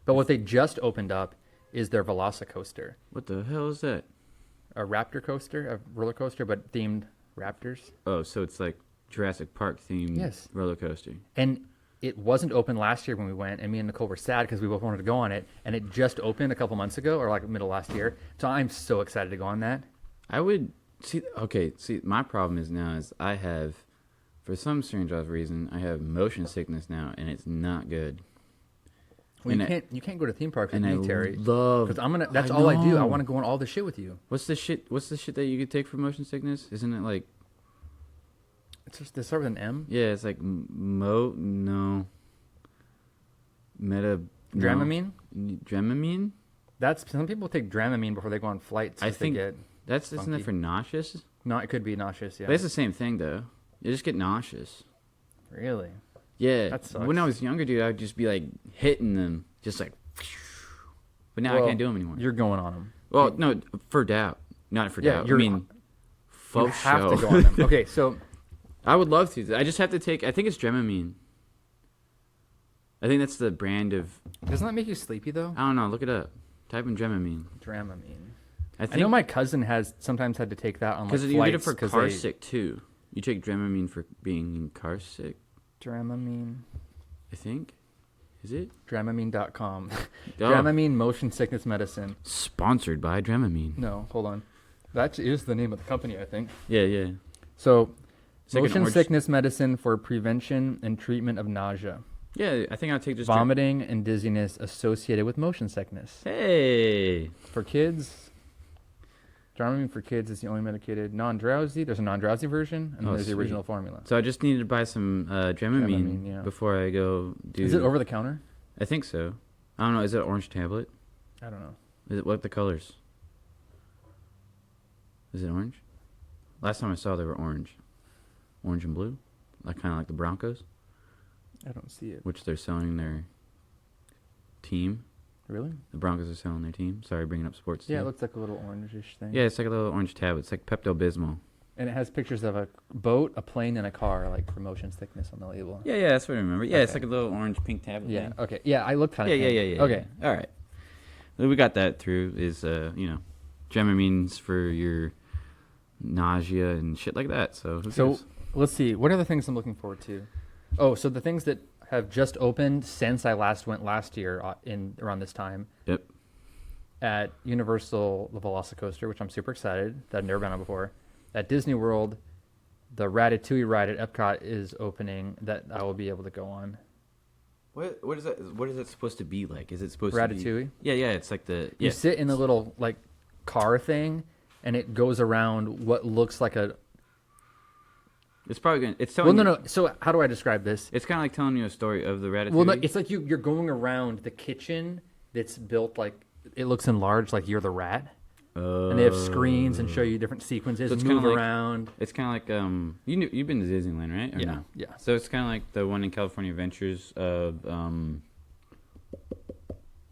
[SPEAKER 2] But what they just opened up is their Velocicoaster.
[SPEAKER 1] What the hell is that?
[SPEAKER 2] A raptor coaster, a roller coaster, but themed raptors.
[SPEAKER 1] Oh, so it's like Jurassic Park themed roller coaster.
[SPEAKER 2] And it wasn't open last year when we went, and me and Nicole were sad because we both wanted to go on it, and it just opened a couple months ago, or like middle of last year. So I'm so excited to go on that.
[SPEAKER 1] I would see. Okay, my problem is I have, for some strange reason, I have motion sickness now, and it's not good.
[SPEAKER 2] Well, you can't go to theme parks with me, Terry.
[SPEAKER 1] Because
[SPEAKER 2] that's all I do. I want to go on all the shit with you.
[SPEAKER 1] What's the shit that you could take for motion sickness? Isn't it like
[SPEAKER 2] It's just, they start with an M?
[SPEAKER 1] Yeah, it's like no.
[SPEAKER 2] Dramamine?
[SPEAKER 1] No. Dramamine?
[SPEAKER 2] Some people take Dramamine before they go on flights.
[SPEAKER 1] I think
[SPEAKER 2] isn't
[SPEAKER 1] that for nauseous?
[SPEAKER 2] No, it could be nauseous, yeah.
[SPEAKER 1] But it's the same thing, though. You just get nauseous.
[SPEAKER 2] Really?
[SPEAKER 1] Yeah.
[SPEAKER 2] That sucks.
[SPEAKER 1] When I was younger, dude, I would just be like hitting them, just like. But now I can't do them anymore.
[SPEAKER 2] You're going on them.
[SPEAKER 1] Well, no, for doubt, not for doubt. I mean,
[SPEAKER 2] you have to go on them. Okay, so
[SPEAKER 1] I would love to. I just have to take. I think it's Dramamine. I think that's the brand of.
[SPEAKER 2] Doesn't that make you sleepy though?
[SPEAKER 1] I don't know. Look it up. Type in Dramamine.
[SPEAKER 2] Dramamine.
[SPEAKER 1] I
[SPEAKER 2] know my cousin has sometimes had to take that on like
[SPEAKER 1] because you get it for car sick too. You take Dramamine for being car sick.
[SPEAKER 2] Dramamine.
[SPEAKER 1] I think. Is it?
[SPEAKER 2] Dramamine.com.
[SPEAKER 1] Oh.
[SPEAKER 2] Dramamine motion sickness medicine.
[SPEAKER 1] Sponsored by Dramamine.
[SPEAKER 2] No, hold on. That is the name of the company, I think.
[SPEAKER 1] Yeah.
[SPEAKER 2] So,
[SPEAKER 1] It's like
[SPEAKER 2] motion sickness medicine for prevention and treatment of nausea.
[SPEAKER 1] Yeah, I think I'll take just
[SPEAKER 2] vomiting and dizziness associated with motion sickness.
[SPEAKER 1] Hey.
[SPEAKER 2] For kids, Dramamine for kids is the only medicated non-drowsy. There's a non-drowsy version, and there's the original formula.
[SPEAKER 1] So I just needed to buy some Dramamine before I go do...
[SPEAKER 2] Is it over the counter?
[SPEAKER 1] I think so. I don't know. Is it orange tablet?
[SPEAKER 2] I don't know.
[SPEAKER 1] Is it what the colors? Is it orange? Last time I saw they were orange. Orange and blue? Like kind of like the Broncos?
[SPEAKER 2] I don't see it.
[SPEAKER 1] Which they're selling their team.
[SPEAKER 2] Really?
[SPEAKER 1] The Broncos are selling their team. Sorry, bringing up sports.
[SPEAKER 2] Yeah, it looks like a little orangish thing.
[SPEAKER 1] Yeah, it's like a little orange tablet. It's like Pepto-Bismol.
[SPEAKER 2] And it has pictures of a boat, a plane, and a car, like for motion sickness on the label.
[SPEAKER 1] Yeah, that's what I remember. Yeah, It's like a little orange pink tablet.
[SPEAKER 2] Yeah,
[SPEAKER 1] thing.
[SPEAKER 2] okay. Yeah, I looked at it.
[SPEAKER 1] Yeah.
[SPEAKER 2] Okay.
[SPEAKER 1] All right. We got that through is, Dramamines for your nausea and shit like that. So
[SPEAKER 2] let's see. What are the things I'm looking forward to? Oh, so the things that have just opened since I went last year around this time.
[SPEAKER 1] Yep.
[SPEAKER 2] At Universal, the Velocicoaster, which I'm super excited that I've never been on before. At Disney World, the Ratatouille ride at Epcot is opening that I will be able to go on.
[SPEAKER 1] What is that? What is it supposed to be like? Is it supposed
[SPEAKER 2] Ratatouille?
[SPEAKER 1] to be? Yeah. It's like the
[SPEAKER 2] You sit in a little like car thing, and it goes around what looks like a.
[SPEAKER 1] It's probably gonna. It's telling.
[SPEAKER 2] Well, no. So how do I describe this?
[SPEAKER 1] It's kind of like telling you a story of the Ratatouille.
[SPEAKER 2] Well, no, it's like you're going around the kitchen that's built like it looks enlarged, like you're the rat. And they have screens and show you different sequences,
[SPEAKER 1] so
[SPEAKER 2] move around.
[SPEAKER 1] It's kind of like you've been to Disneyland, right? Or
[SPEAKER 2] Yeah,
[SPEAKER 1] no?
[SPEAKER 2] yeah.
[SPEAKER 1] So it's kind of like the one in California Adventures of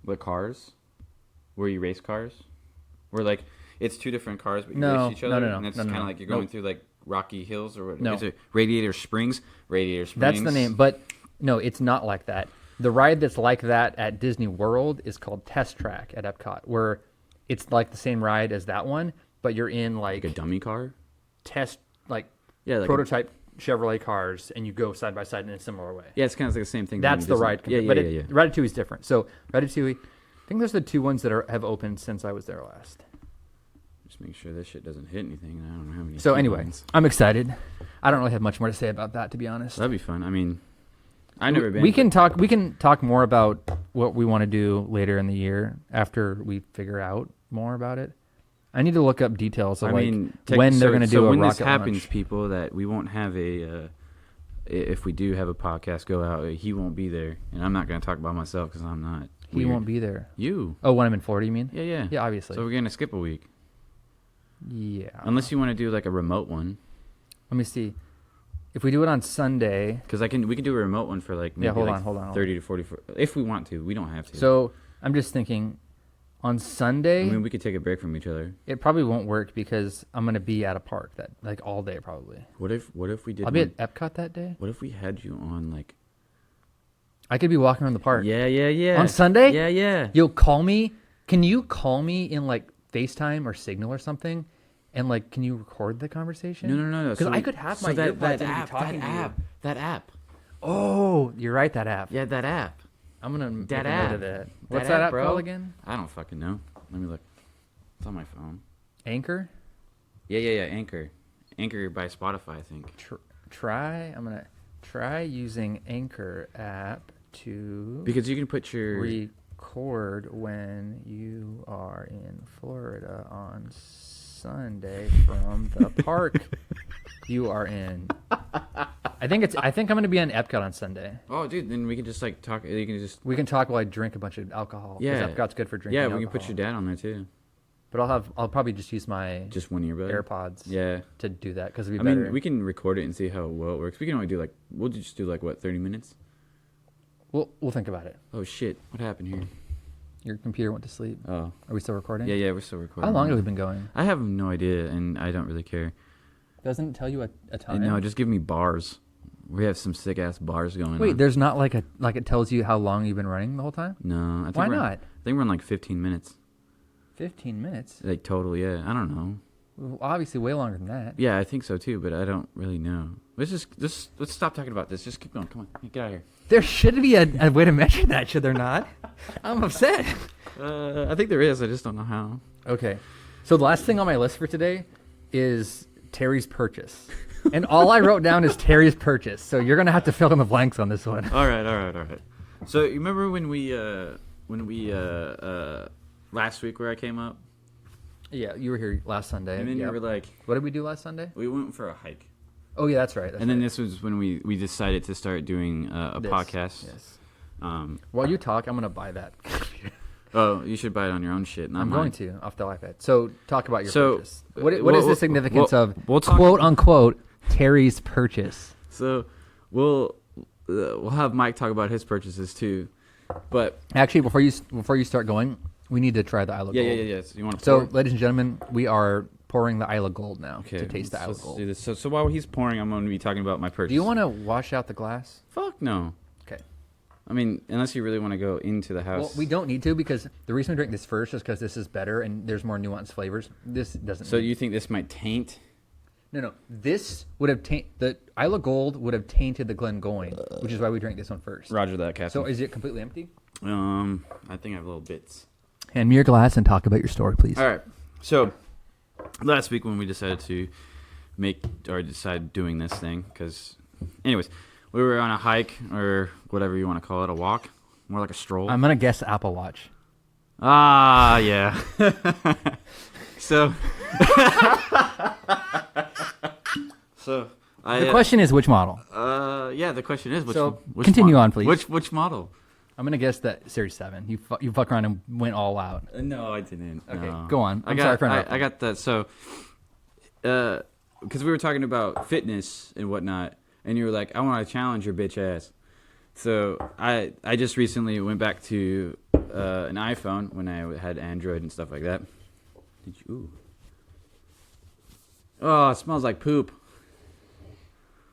[SPEAKER 1] the cars, where you race cars, where like it's two different cars but you race each other, and it's kind of like you're going through like rocky hills or what?
[SPEAKER 2] No.
[SPEAKER 1] Is it Radiator Springs?
[SPEAKER 2] That's the name, but no, it's not like that. The ride that's like that at Disney World is called Test Track at Epcot, where it's like the same ride as that one, but you're in like
[SPEAKER 1] a dummy car,
[SPEAKER 2] like
[SPEAKER 1] prototype
[SPEAKER 2] Chevrolet cars, and you go side by side in a similar way.
[SPEAKER 1] Yeah, it's kind of like the same thing.
[SPEAKER 2] That's the ride.
[SPEAKER 1] Yeah.
[SPEAKER 2] Ratatouille is different. So Ratatouille, I think those are the two ones that have opened since I was there last.
[SPEAKER 1] Just make sure this shit doesn't hit anything. I don't know how many.
[SPEAKER 2] So anyway, I'm excited. I don't really have much more to say about that, to be honest.
[SPEAKER 1] That'd be fun. I mean, I've never been.
[SPEAKER 2] We can talk more about what we want to do later in the year after we figure out more about it. I need to look up details of when they're going to do a rocket launch. So when this happens,
[SPEAKER 1] people, that we won't have if we do have a podcast go out, he won't be there, and I'm not going to talk about myself because I'm not.
[SPEAKER 2] He won't be there.
[SPEAKER 1] You?
[SPEAKER 2] Oh, when I'm in Florida, you mean?
[SPEAKER 1] Yeah.
[SPEAKER 2] Yeah, obviously.
[SPEAKER 1] So we're going to skip a week.
[SPEAKER 2] Yeah.
[SPEAKER 1] Unless you want to do like a remote one.
[SPEAKER 2] Let me see. If we do it on Sunday,
[SPEAKER 1] because we can do a remote one for like maybe
[SPEAKER 2] hold on
[SPEAKER 1] 30 to 40 if we want to. We don't have to.
[SPEAKER 2] So I'm just thinking on Sunday.
[SPEAKER 1] I mean, we could take a break from each other.
[SPEAKER 2] It probably won't work because I'm going to be at a park that like all day probably.
[SPEAKER 1] What if we did?
[SPEAKER 2] I'll be at Epcot that day.
[SPEAKER 1] What if we had you on like?
[SPEAKER 2] I could be walking around the park.
[SPEAKER 1] Yeah.
[SPEAKER 2] On Sunday?
[SPEAKER 1] Yeah.
[SPEAKER 2] You'll call me. Can you call me in like FaceTime or Signal or something? And like, can you record the conversation?
[SPEAKER 1] No.
[SPEAKER 2] Because I could have my earbuds and be talking to you.
[SPEAKER 1] That app.
[SPEAKER 2] Oh, you're right. That app.
[SPEAKER 1] Yeah, that app.
[SPEAKER 2] I'm gonna make
[SPEAKER 1] that
[SPEAKER 2] a
[SPEAKER 1] app.
[SPEAKER 2] note of that. What's that app called again?
[SPEAKER 1] I don't fucking know. Let me look. It's on my phone.
[SPEAKER 2] Anchor.
[SPEAKER 1] Yeah. Anchor. Anchor by Spotify, I think.
[SPEAKER 2] I'm gonna try using Anchor app to
[SPEAKER 1] because you can put your
[SPEAKER 2] record when you are in Florida on Sunday from the park you are in. I think I'm gonna be on Epcot on Sunday.
[SPEAKER 1] Oh, dude, then we can just like talk. You can just.
[SPEAKER 2] We can talk while I drink a bunch of alcohol. 'Cause
[SPEAKER 1] Yeah.
[SPEAKER 2] Epcot's good for drinking.
[SPEAKER 1] Yeah, we
[SPEAKER 2] alcohol.
[SPEAKER 1] can put your dad on there too.
[SPEAKER 2] But I'll probably just use my
[SPEAKER 1] Just one earbud.
[SPEAKER 2] AirPods.
[SPEAKER 1] Yeah.
[SPEAKER 2] To do that because it'd
[SPEAKER 1] I
[SPEAKER 2] be better.
[SPEAKER 1] mean, we can record it and see how well it works. We can only do like we'll just do like what 30 minutes.
[SPEAKER 2] We'll think about it.
[SPEAKER 1] Oh shit! What happened here?
[SPEAKER 2] Your computer went to sleep.
[SPEAKER 1] Oh.
[SPEAKER 2] Are we still recording?
[SPEAKER 1] Yeah, we're still recording.
[SPEAKER 2] How long have we been going?
[SPEAKER 1] I have no idea, and I don't really care.
[SPEAKER 2] Doesn't it tell you a time?
[SPEAKER 1] No, just give me bars. We have some sick ass bars going on.
[SPEAKER 2] Wait, there's not like it tells you how long you've been running the whole time?
[SPEAKER 1] No, I think
[SPEAKER 2] Why
[SPEAKER 1] we're,
[SPEAKER 2] not?
[SPEAKER 1] I think we're in like 15 minutes.
[SPEAKER 2] 15 minutes.
[SPEAKER 1] Like total, yeah. I don't know.
[SPEAKER 2] Well, obviously, way longer than that.
[SPEAKER 1] Yeah, I think so too, but I don't really know. Let's stop talking about this. Just keep going. Come on, get out of here.
[SPEAKER 2] There should be a way to measure that, should there not? I'm upset.
[SPEAKER 1] I think there is. I just don't know how.
[SPEAKER 2] Okay. So the last thing on my list for today is Terry's purchase. And all I wrote down is Terry's purchase. So you're going to have to fill in the blanks on this one.
[SPEAKER 1] All right. So you remember when we last week where I came up?
[SPEAKER 2] Yeah, you were here last Sunday.
[SPEAKER 1] And then you were like,
[SPEAKER 2] what did we do last Sunday?
[SPEAKER 1] we went for a hike.
[SPEAKER 2] Oh, yeah, that's right.
[SPEAKER 1] Then this was when we decided to start doing a podcast.
[SPEAKER 2] Yes.
[SPEAKER 1] While
[SPEAKER 2] you talk, I'm going to buy that.
[SPEAKER 1] Oh, you should buy it on your own shit. Not
[SPEAKER 2] I'm
[SPEAKER 1] mine.
[SPEAKER 2] going to, off the iPad. So talk about your
[SPEAKER 1] So,
[SPEAKER 2] purchase. What is the significance of
[SPEAKER 1] we'll talk-
[SPEAKER 2] quote unquote Terry's purchase?
[SPEAKER 1] So we'll have Mike talk about his purchases too, but
[SPEAKER 2] Actually, before you start going, we need to try the Isla Gold.
[SPEAKER 1] yeah. So you want to?
[SPEAKER 2] So, ladies and gentlemen, we are pouring the Isla Gold now to taste the Isla
[SPEAKER 1] let's
[SPEAKER 2] Gold.
[SPEAKER 1] do this. So while he's pouring, I'm going to be talking about my purchase.
[SPEAKER 2] Do you want to wash out the glass?
[SPEAKER 1] Fuck no.
[SPEAKER 2] Okay.
[SPEAKER 1] I mean, unless you really want to go into the house.
[SPEAKER 2] Well, we don't need to because the reason we drink this first is because this is better and there's more nuanced flavors. This doesn't.
[SPEAKER 1] So you think this might taint?
[SPEAKER 2] No. This would have the Isla Gold would have tainted the Glengoyne, which is why we drank this one first.
[SPEAKER 1] Roger that, Captain.
[SPEAKER 2] So is it completely empty?
[SPEAKER 1] I think I have little bits.
[SPEAKER 2] Hand me your glass and talk about your story, please.
[SPEAKER 1] All right. So last week when we decided to decide doing this thing, because, anyways, we were on a hike or whatever you want to call it, a walk, more like a stroll.
[SPEAKER 2] I'm gonna guess Apple Watch.
[SPEAKER 1] Ah, yeah. So
[SPEAKER 2] The question is which model?
[SPEAKER 1] Yeah, the question is which.
[SPEAKER 2] So,
[SPEAKER 1] which
[SPEAKER 2] continue
[SPEAKER 1] model?
[SPEAKER 2] on, please.
[SPEAKER 1] Which model?
[SPEAKER 2] I'm gonna guess that Series 7. You fuck around and went all out.
[SPEAKER 1] No, I didn't.
[SPEAKER 2] Okay,
[SPEAKER 1] no.
[SPEAKER 2] go on. I'm sorry for interrupting.
[SPEAKER 1] I got that. So, because we were talking about fitness and whatnot, and you were like, "I want to challenge your bitch ass." So I just recently went back to an iPhone when I had Android and stuff like that. Did you? Ooh. Oh, it smells like poop.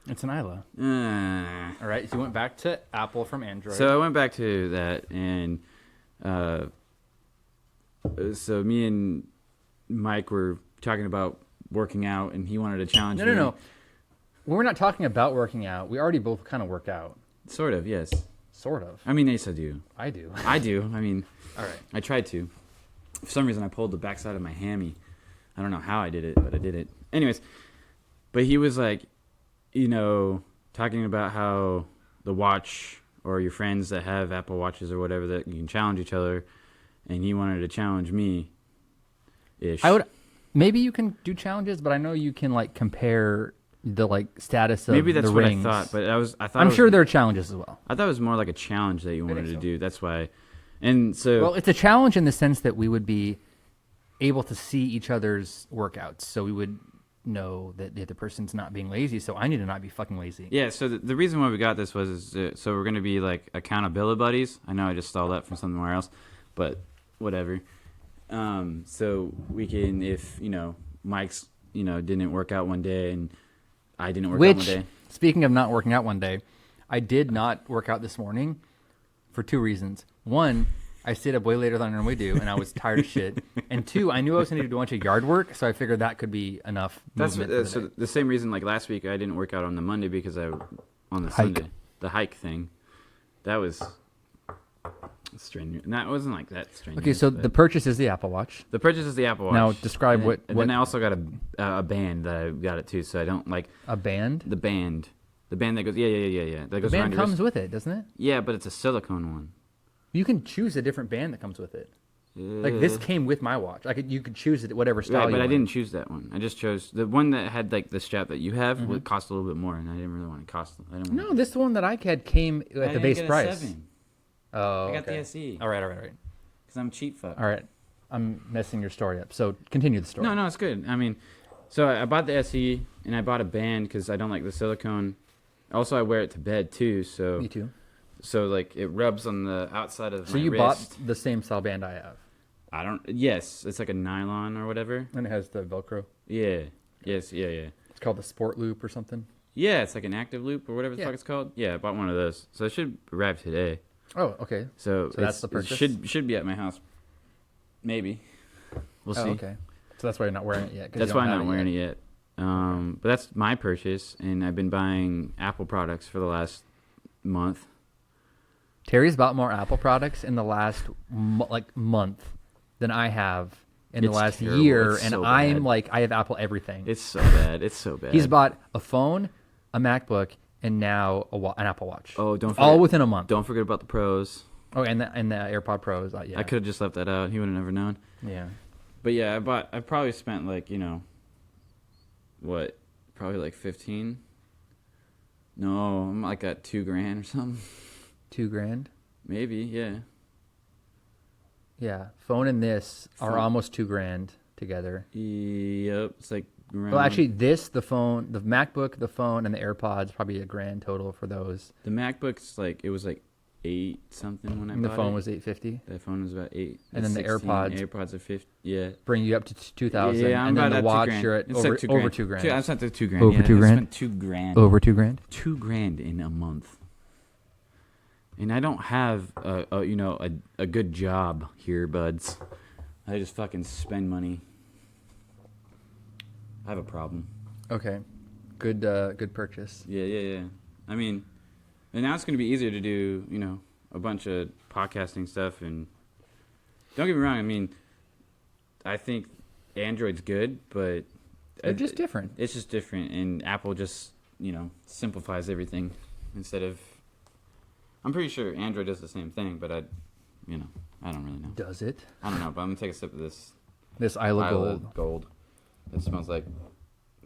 [SPEAKER 2] It's an Isla.
[SPEAKER 1] All
[SPEAKER 2] right, so you went back to Apple from Android.
[SPEAKER 1] So I went back to that, and so me and Mike were talking about working out, and he wanted to challenge me.
[SPEAKER 2] No. We're not talking about working out. We already both kind of work out.
[SPEAKER 1] Sort of, yes.
[SPEAKER 2] Sort of.
[SPEAKER 1] I mean, Ace, I do.
[SPEAKER 2] I do.
[SPEAKER 1] I do. I mean,
[SPEAKER 2] all right.
[SPEAKER 1] I tried to. For some reason, I pulled the backside of my hammy. I don't know how I did it, but I did it. Anyways, but he was like, talking about how the watch or your friends that have Apple Watches or whatever, that you can challenge each other, and he wanted to challenge me.
[SPEAKER 2] Maybe you can do challenges, but I know you can compare the status of
[SPEAKER 1] maybe that's
[SPEAKER 2] the
[SPEAKER 1] what
[SPEAKER 2] rings.
[SPEAKER 1] I thought, but
[SPEAKER 2] I'm sure there are challenges as well.
[SPEAKER 1] I thought it was more like a challenge that you wanted to do. That's why, and so
[SPEAKER 2] well, it's a challenge in the sense that we would be able to see each other's workouts, so we would know that the other person's not being lazy. So I need to not be fucking lazy.
[SPEAKER 1] Yeah. So the reason why we got this was so we're gonna be like accountability buddies. I know I just stole that from somewhere else, but whatever. So we can, if Mike's didn't work out one day and I didn't work out one day.
[SPEAKER 2] Speaking of not working out one day, I did not work out this morning for two reasons. One, I stayed up way later than I normally do, and I was tired of shit. And two, I knew I was going to do a bunch of yard work, so I figured that could be enough movement for the
[SPEAKER 1] so
[SPEAKER 2] day.
[SPEAKER 1] the same reason like last week I didn't work out on the Monday because on the
[SPEAKER 2] Hike.
[SPEAKER 1] Sunday, the hike thing, that was strenuous. And that wasn't like that strenuous.
[SPEAKER 2] Okay, so
[SPEAKER 1] but
[SPEAKER 2] the purchase is the Apple Watch.
[SPEAKER 1] the purchase is the Apple Watch.
[SPEAKER 2] Now describe
[SPEAKER 1] and,
[SPEAKER 2] what.
[SPEAKER 1] And then I also got a band that I got it too, so I don't like
[SPEAKER 2] A band?
[SPEAKER 1] the band that goes yeah. That
[SPEAKER 2] The
[SPEAKER 1] goes
[SPEAKER 2] band
[SPEAKER 1] around your
[SPEAKER 2] comes
[SPEAKER 1] wrist.
[SPEAKER 2] with it, doesn't it?
[SPEAKER 1] Yeah, but it's a silicone one.
[SPEAKER 2] You can choose a different band that comes with it. Like this came with my watch. You could choose it whatever style.
[SPEAKER 1] Right,
[SPEAKER 2] you
[SPEAKER 1] but I
[SPEAKER 2] wanted.
[SPEAKER 1] didn't choose that one. I just chose the one that had like the strap that you have.
[SPEAKER 2] Mm-hmm.
[SPEAKER 1] Would cost a little bit more, and I didn't really want to cost. I didn't
[SPEAKER 2] No, this one that I had came at the base price.
[SPEAKER 1] 7.
[SPEAKER 2] Oh,
[SPEAKER 1] I got
[SPEAKER 2] okay.
[SPEAKER 1] the SE.
[SPEAKER 2] All right.
[SPEAKER 1] Because I'm cheap fuck.
[SPEAKER 2] All right. I'm messing your story up. So continue the story.
[SPEAKER 1] No, it's good. I mean, so I bought the SE and I bought a band because I don't like the silicone. Also, I wear it to bed too. So
[SPEAKER 2] Me too.
[SPEAKER 1] So like it rubs on the outside of
[SPEAKER 2] So
[SPEAKER 1] my
[SPEAKER 2] you
[SPEAKER 1] wrist.
[SPEAKER 2] bought the same style band I have,
[SPEAKER 1] I don't. Yes, it's like a nylon or whatever.
[SPEAKER 2] and it has the Velcro.
[SPEAKER 1] Yeah. Yes. Yeah.
[SPEAKER 2] It's called the Sport Loop or something.
[SPEAKER 1] Yeah, it's like an active loop or whatever the
[SPEAKER 2] Yeah.
[SPEAKER 1] fuck it's called. Yeah, I bought one of those. So it should arrive today.
[SPEAKER 2] Oh, okay.
[SPEAKER 1] So
[SPEAKER 2] that's the purchase?
[SPEAKER 1] It should be at my house. Maybe. We'll see.
[SPEAKER 2] Oh, okay. So that's why you're not wearing it yet.
[SPEAKER 1] That's why I'm not wearing it yet. But that's my purchase, and I've been buying Apple products for the last month.
[SPEAKER 2] Terry's bought more Apple products in the last month than I have in the
[SPEAKER 1] It's
[SPEAKER 2] last
[SPEAKER 1] terrible.
[SPEAKER 2] year,
[SPEAKER 1] It's
[SPEAKER 2] and
[SPEAKER 1] so
[SPEAKER 2] I'm
[SPEAKER 1] bad.
[SPEAKER 2] like I have Apple everything.
[SPEAKER 1] It's so bad. It's so bad.
[SPEAKER 2] He's bought a phone, a MacBook, and now an Apple Watch.
[SPEAKER 1] Oh, don't forget,
[SPEAKER 2] all within a month.
[SPEAKER 1] Don't forget about the Pros.
[SPEAKER 2] Oh, and the AirPod Pros. Yeah.
[SPEAKER 1] I could have just left that out. He would have never known.
[SPEAKER 2] Yeah.
[SPEAKER 1] But yeah, I probably spent like, what? Probably like 15. No, I'm like at $2,000 or something.
[SPEAKER 2] $2,000.
[SPEAKER 1] Maybe, yeah.
[SPEAKER 2] Yeah. Phone and this are
[SPEAKER 1] Phone.
[SPEAKER 2] almost $2,000 together.
[SPEAKER 1] Yep, it's like around,
[SPEAKER 2] Well, actually, the phone, the MacBook, the phone, and the AirPods probably $1,000 total for those.
[SPEAKER 1] the MacBook's like it was like 8 something when I
[SPEAKER 2] And the
[SPEAKER 1] bought
[SPEAKER 2] phone
[SPEAKER 1] it.
[SPEAKER 2] was $850.
[SPEAKER 1] The phone was about 8.
[SPEAKER 2] And then the
[SPEAKER 1] 16.
[SPEAKER 2] AirPods.
[SPEAKER 1] AirPods are 50. Yeah.
[SPEAKER 2] Bring you up to $2,000.
[SPEAKER 1] Yeah, I'm
[SPEAKER 2] and then
[SPEAKER 1] about
[SPEAKER 2] the
[SPEAKER 1] at
[SPEAKER 2] watch,
[SPEAKER 1] $2,000.
[SPEAKER 2] you're at
[SPEAKER 1] It's
[SPEAKER 2] over
[SPEAKER 1] like $2,000.
[SPEAKER 2] over $2,000.
[SPEAKER 1] I spent the $2,000.
[SPEAKER 2] Over
[SPEAKER 1] yeah,
[SPEAKER 2] $2,000?
[SPEAKER 1] I spent $2,000.
[SPEAKER 2] Over $2,000.
[SPEAKER 1] $2,000 in a month. And I don't have a good job here, buds. I just fucking spend money. I have a problem.
[SPEAKER 2] Okay. Good purchase.
[SPEAKER 1] Yeah. I mean, and now it's going to be easier to do, a bunch of podcasting stuff. And don't get me wrong, I mean, I think Android's good, but
[SPEAKER 2] They're just different.
[SPEAKER 1] It's just different, and Apple just, simplifies everything instead of. I'm pretty sure Android does the same thing, but I don't really know.
[SPEAKER 2] Does it?
[SPEAKER 1] I don't know, but I'm gonna take a sip of this
[SPEAKER 2] This Isla Gold.
[SPEAKER 1] Gold. It smells like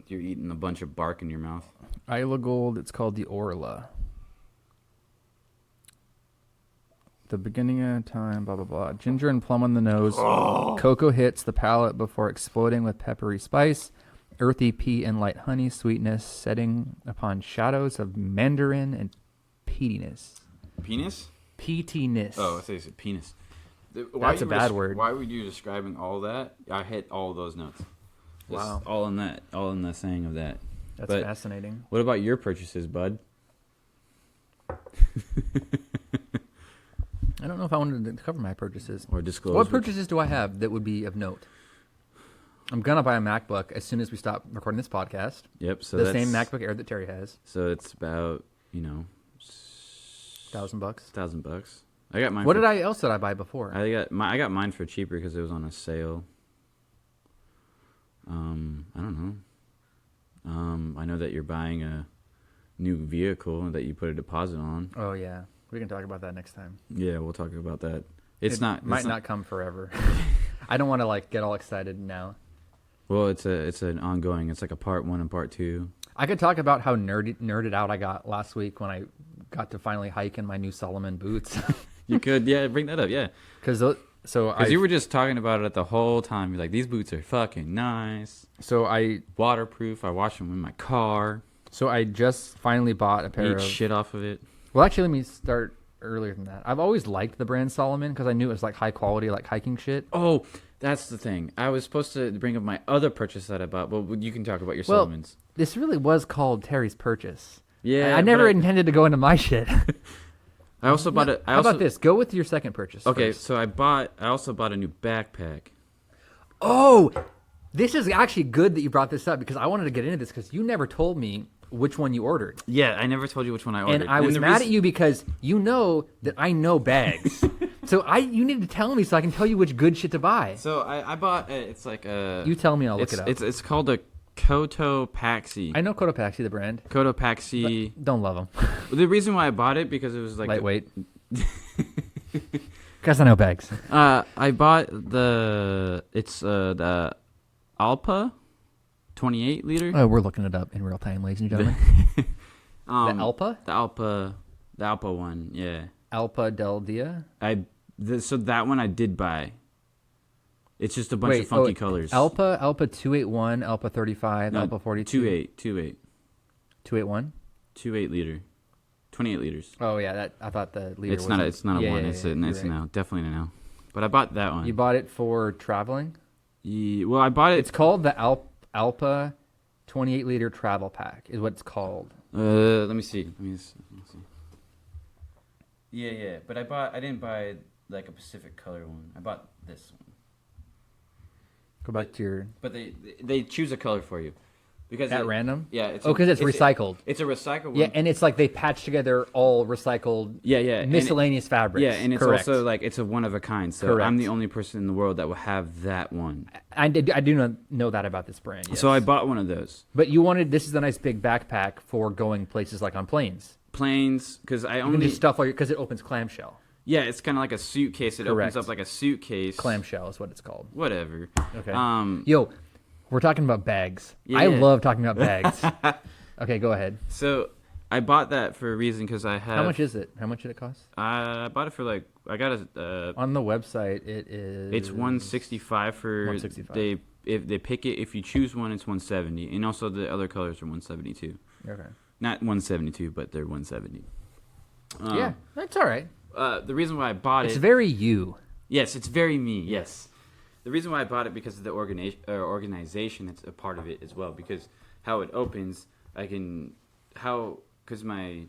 [SPEAKER 1] you're eating a bunch of bark in your mouth.
[SPEAKER 2] Isla Gold. It's called the Orla. The beginning of time, blah, blah, blah. Ginger and plum on the nose. Cocoa hits the palate before exploding with peppery spice. Earthy pea and light honey sweetness setting upon shadows of mandarin and peatiness.
[SPEAKER 1] Penis?
[SPEAKER 2] Peatiness.
[SPEAKER 1] Oh, I thought you said penis.
[SPEAKER 2] That's a bad word.
[SPEAKER 1] Why were you describing all that? I hit all those notes. Just
[SPEAKER 2] Wow.
[SPEAKER 1] all in the saying of that.
[SPEAKER 2] That's
[SPEAKER 1] but
[SPEAKER 2] fascinating.
[SPEAKER 1] What about your purchases, bud?
[SPEAKER 2] I don't know if I wanted to cover my purchases.
[SPEAKER 1] Or disclose?
[SPEAKER 2] What purchases do I have that would be of note? I'm going to buy a MacBook as soon as we stop recording this podcast.
[SPEAKER 1] Yep. So
[SPEAKER 2] the same MacBook Air that Terry has.
[SPEAKER 1] So it's about,
[SPEAKER 2] $1,000.
[SPEAKER 1] $1,000. I got mine.
[SPEAKER 2] What else did I buy before?
[SPEAKER 1] I got mine for cheaper because it was on a sale. I don't know. I know that you're buying a new vehicle that you put a deposit on.
[SPEAKER 2] Oh yeah, we can talk about that next time.
[SPEAKER 1] Yeah, we'll talk about that. It
[SPEAKER 2] might not come forever. I don't want to get all excited now.
[SPEAKER 1] Well, it's an ongoing. It's like a part 1 and part 2.
[SPEAKER 2] I could talk about how nerded out I got last week when I got to finally hike in my new Salomon boots.
[SPEAKER 1] You could, bring that up, yeah.
[SPEAKER 2] Because
[SPEAKER 1] you were just talking about it the whole time. You're like, these boots are fucking nice. Waterproof. I wash them in my car.
[SPEAKER 2] So I just finally bought a pair
[SPEAKER 1] Eat shit off of it.
[SPEAKER 2] Well, actually, let me start earlier than that. I've always liked the brand Salomon because I knew it was high quality, hiking shit.
[SPEAKER 1] Oh, that's the thing. I was supposed to bring up my other purchase that I bought, but you can talk about your Salomons.
[SPEAKER 2] This really was called Terry's purchase.
[SPEAKER 1] Yeah,
[SPEAKER 2] I never intended to go into my shit.
[SPEAKER 1] I also bought it.
[SPEAKER 2] How about this? Go with your second purchase.
[SPEAKER 1] Okay,
[SPEAKER 2] first.
[SPEAKER 1] so I also bought a new backpack.
[SPEAKER 2] Oh, this is actually good that you brought this up because I wanted to get into this because you never told me which one you ordered.
[SPEAKER 1] Yeah, I never told you which one I ordered.
[SPEAKER 2] And I was mad at you because you know that I know bags. So you need to tell me so I can tell you which good shit to buy.
[SPEAKER 1] So I bought. It's like a.
[SPEAKER 2] You tell me, I'll look it up.
[SPEAKER 1] It's called a Cotopaxi.
[SPEAKER 2] I know Cotopaxi, the brand.
[SPEAKER 1] Cotopaxi.
[SPEAKER 2] Don't love them.
[SPEAKER 1] The reason why I bought it because it was like
[SPEAKER 2] Lightweight. Guys, I know bags.
[SPEAKER 1] I bought the Alpa 28 liter.
[SPEAKER 2] Oh, we're looking it up in real time, ladies and gentlemen. The Alpa?
[SPEAKER 1] The Alpa one, yeah.
[SPEAKER 2] Alpa del Dia?
[SPEAKER 1] So that one I did buy. It's just a bunch of funky colors.
[SPEAKER 2] Alpa 281, Alpa 35,
[SPEAKER 1] No,
[SPEAKER 2] Alpa 42.
[SPEAKER 1] 28.
[SPEAKER 2] 281?
[SPEAKER 1] 28 liter. 28 liters.
[SPEAKER 2] Oh yeah, I thought the liter
[SPEAKER 1] It's not a one.
[SPEAKER 2] Yeah,
[SPEAKER 1] it's a
[SPEAKER 2] right.
[SPEAKER 1] no. Definitely a no. But I bought that one.
[SPEAKER 2] You bought it for traveling?
[SPEAKER 1] Yeah, well, I bought it.
[SPEAKER 2] It's called the Alpa 28 liter travel pack is what it's called.
[SPEAKER 1] Let me see. Let me see. Yeah. But I didn't buy like a Pacific color one. I bought this one.
[SPEAKER 2] Go back to your...
[SPEAKER 1] But they choose a color for you. Because
[SPEAKER 2] At random?
[SPEAKER 1] Yeah.
[SPEAKER 2] Because it's recycled.
[SPEAKER 1] It's a recycled one.
[SPEAKER 2] Yeah, and it's like they patch together all recycled miscellaneous fabrics.
[SPEAKER 1] Yeah, and it's
[SPEAKER 2] Correct.
[SPEAKER 1] also like it's a one of a kind. So
[SPEAKER 2] Correct.
[SPEAKER 1] I'm the only person in the world that will have that one.
[SPEAKER 2] I do not know that about this brand. Yes.
[SPEAKER 1] So I bought one of those.
[SPEAKER 2] But this is a nice big backpack for going places like on planes.
[SPEAKER 1] Planes, because I
[SPEAKER 2] You
[SPEAKER 1] only...
[SPEAKER 2] can do stuff because it opens clamshell.
[SPEAKER 1] Yeah, it's kind of like a suitcase. It
[SPEAKER 2] Correct.
[SPEAKER 1] opens up like a suitcase.
[SPEAKER 2] Clamshell is what it's called.
[SPEAKER 1] Whatever.
[SPEAKER 2] Okay.
[SPEAKER 1] Yo,
[SPEAKER 2] we're talking about bags.
[SPEAKER 1] Yeah.
[SPEAKER 2] I love talking about bags. Okay, go ahead.
[SPEAKER 1] So I bought that for a reason because I have...
[SPEAKER 2] How much is it? How much did it cost?
[SPEAKER 1] I bought it for like... I got a...
[SPEAKER 2] On the website, it is...
[SPEAKER 1] It's $165 for...
[SPEAKER 2] 165.
[SPEAKER 1] If they pick it, if you choose one, it's $170, and also the other colors are $172.
[SPEAKER 2] Okay.
[SPEAKER 1] Not $172, but they're $170.
[SPEAKER 2] Yeah, that's all right.
[SPEAKER 1] The reason why I bought
[SPEAKER 2] It's
[SPEAKER 1] it...
[SPEAKER 2] very you.
[SPEAKER 1] Yes, it's very me. Yes. The reason why I bought it because of the organization. It's a part of it as well because how it opens, because my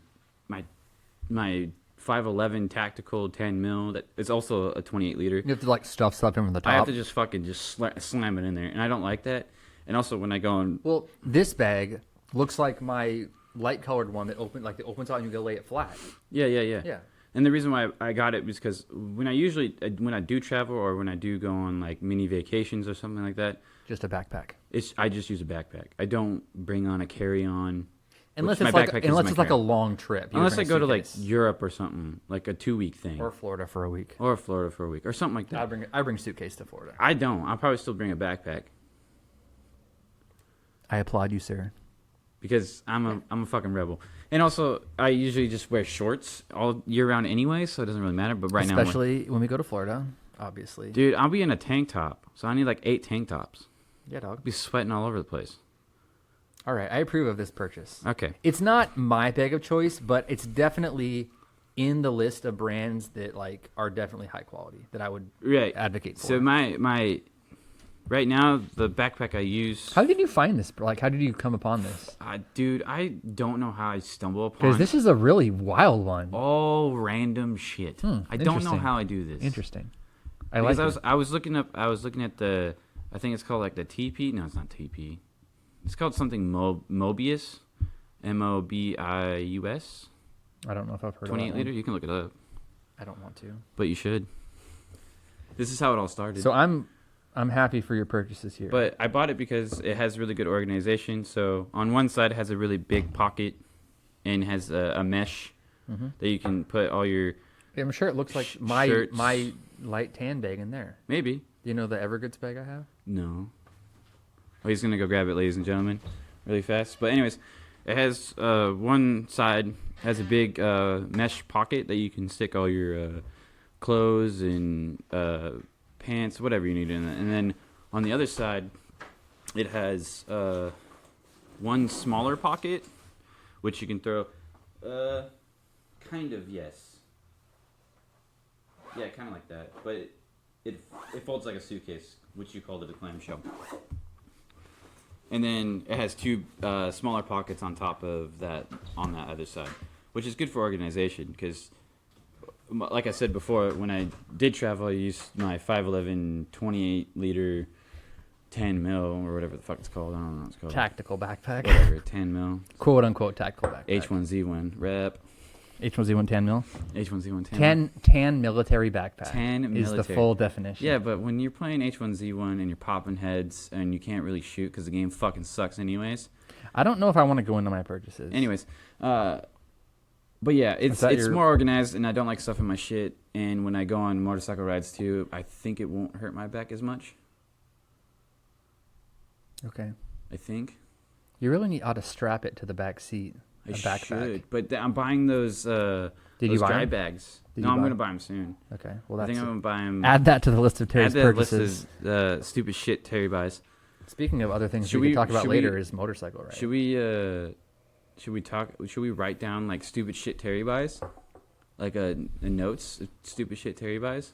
[SPEAKER 1] 511 tactical 10 mil that it's also a 28 liter.
[SPEAKER 2] You have to like stuff something from the top.
[SPEAKER 1] I have to just fucking slam it in there, and I don't like that. And also when I go and
[SPEAKER 2] Well, this bag looks like my light colored one that opens out and you go lay it flat.
[SPEAKER 1] Yeah.
[SPEAKER 2] Yeah.
[SPEAKER 1] And the reason why I got it was because when I do travel or when I do go on like mini vacations or something like that,
[SPEAKER 2] Just a backpack.
[SPEAKER 1] I just use a backpack. I don't bring on a carry-on.
[SPEAKER 2] Unless it's like a long trip.
[SPEAKER 1] Unless I go to like Europe or something, like a 2-week thing.
[SPEAKER 2] Or Florida for a week.
[SPEAKER 1] Or something like that.
[SPEAKER 2] I bring a suitcase to Florida.
[SPEAKER 1] I don't. I'll probably still bring a backpack.
[SPEAKER 2] I applaud you, sir.
[SPEAKER 1] Because I'm a fucking rebel. And also, I usually just wear shorts all year round anyway, so it doesn't really matter. But now,
[SPEAKER 2] especially when we go to Florida, obviously.
[SPEAKER 1] Dude, I'll be in a tank top, so I need like 8 tank tops.
[SPEAKER 2] Yeah, dog.
[SPEAKER 1] I'll be sweating all over the place.
[SPEAKER 2] All right, I approve of this purchase.
[SPEAKER 1] Okay.
[SPEAKER 2] It's not my bag of choice, but it's definitely in the list of brands that like are definitely high quality that I would advocate for.
[SPEAKER 1] So my right now the backpack I use.
[SPEAKER 2] How did you find this? Like, how did you come upon this?
[SPEAKER 1] Dude, I don't know how I stumble upon.
[SPEAKER 2] Because this is a really wild one.
[SPEAKER 1] All random shit. I don't know how I do this.
[SPEAKER 2] Interesting.
[SPEAKER 1] I was looking at the. I think it's called like the TP. No, it's not TP. It's called something Mobius, Mobius.
[SPEAKER 2] I don't know if I've heard of
[SPEAKER 1] 28 liter. You can look it up.
[SPEAKER 2] I don't want to.
[SPEAKER 1] But you should. This is how it all started.
[SPEAKER 2] So I'm happy for your purchases here.
[SPEAKER 1] But I bought it because it has really good organization. So on one side it has a really big pocket and has a mesh that you can put all your.
[SPEAKER 2] Yeah, I'm sure it looks like my light tan bag in there.
[SPEAKER 1] Maybe.
[SPEAKER 2] Do you know the Evergoods bag I have?
[SPEAKER 1] No. Oh, he's going to go grab it, ladies and gentlemen, really fast. But anyways, it has one side has a big mesh pocket that you can stick all your clothes and pants, whatever you need in it. And then on the other side, it has one smaller pocket, which you can throw, kind of, yes. Yeah, kind of like that. But it folds like a suitcase, which you called it a clamshell. And then it has 2 smaller pockets on top of that on that other side, which is good for organization because, like I said before, when I did travel, I used my 511 28 liter 10 mil or whatever the fuck it's called. I don't know what it's called.
[SPEAKER 2] Tactical backpack.
[SPEAKER 1] Whatever, 10 mil.
[SPEAKER 2] Quote unquote tactical backpack.
[SPEAKER 1] H1Z1 rep.
[SPEAKER 2] H1Z1 10 mil.
[SPEAKER 1] H1Z1 10.
[SPEAKER 2] Tan military backpack.
[SPEAKER 1] Tan
[SPEAKER 2] is the full definition.
[SPEAKER 1] Yeah, but when you're playing H1Z1 and you're popping heads and you can't really shoot because the game fucking sucks anyways.
[SPEAKER 2] I don't know if I want to go into my purchases.
[SPEAKER 1] Anyways, But yeah, it's
[SPEAKER 2] your-
[SPEAKER 1] more organized, and I don't like stuffing my shit. And when I go on motorcycle rides too, I think it won't hurt my back as much.
[SPEAKER 2] Okay.
[SPEAKER 1] I think.
[SPEAKER 2] You really ought to strap it to the back seat.
[SPEAKER 1] I
[SPEAKER 2] A backpack.
[SPEAKER 1] should, but I'm buying those
[SPEAKER 2] Did you
[SPEAKER 1] those
[SPEAKER 2] buy
[SPEAKER 1] dry
[SPEAKER 2] 'em?
[SPEAKER 1] bags.
[SPEAKER 2] Did
[SPEAKER 1] No,
[SPEAKER 2] you
[SPEAKER 1] I'm
[SPEAKER 2] buy
[SPEAKER 1] gonna
[SPEAKER 2] 'em?
[SPEAKER 1] buy them soon.
[SPEAKER 2] Okay. Well,
[SPEAKER 1] I
[SPEAKER 2] that's
[SPEAKER 1] think I'm gonna buy them.
[SPEAKER 2] add that to the list of Terry's
[SPEAKER 1] Add that list
[SPEAKER 2] purchases.
[SPEAKER 1] of stupid shit Terry buys.
[SPEAKER 2] Speaking of other things
[SPEAKER 1] Should
[SPEAKER 2] we
[SPEAKER 1] we-
[SPEAKER 2] can talk about
[SPEAKER 1] should
[SPEAKER 2] later
[SPEAKER 1] we-
[SPEAKER 2] is motorcycle riding.
[SPEAKER 1] Should we write down like stupid shit Terry buys, like a notes of stupid shit Terry buys?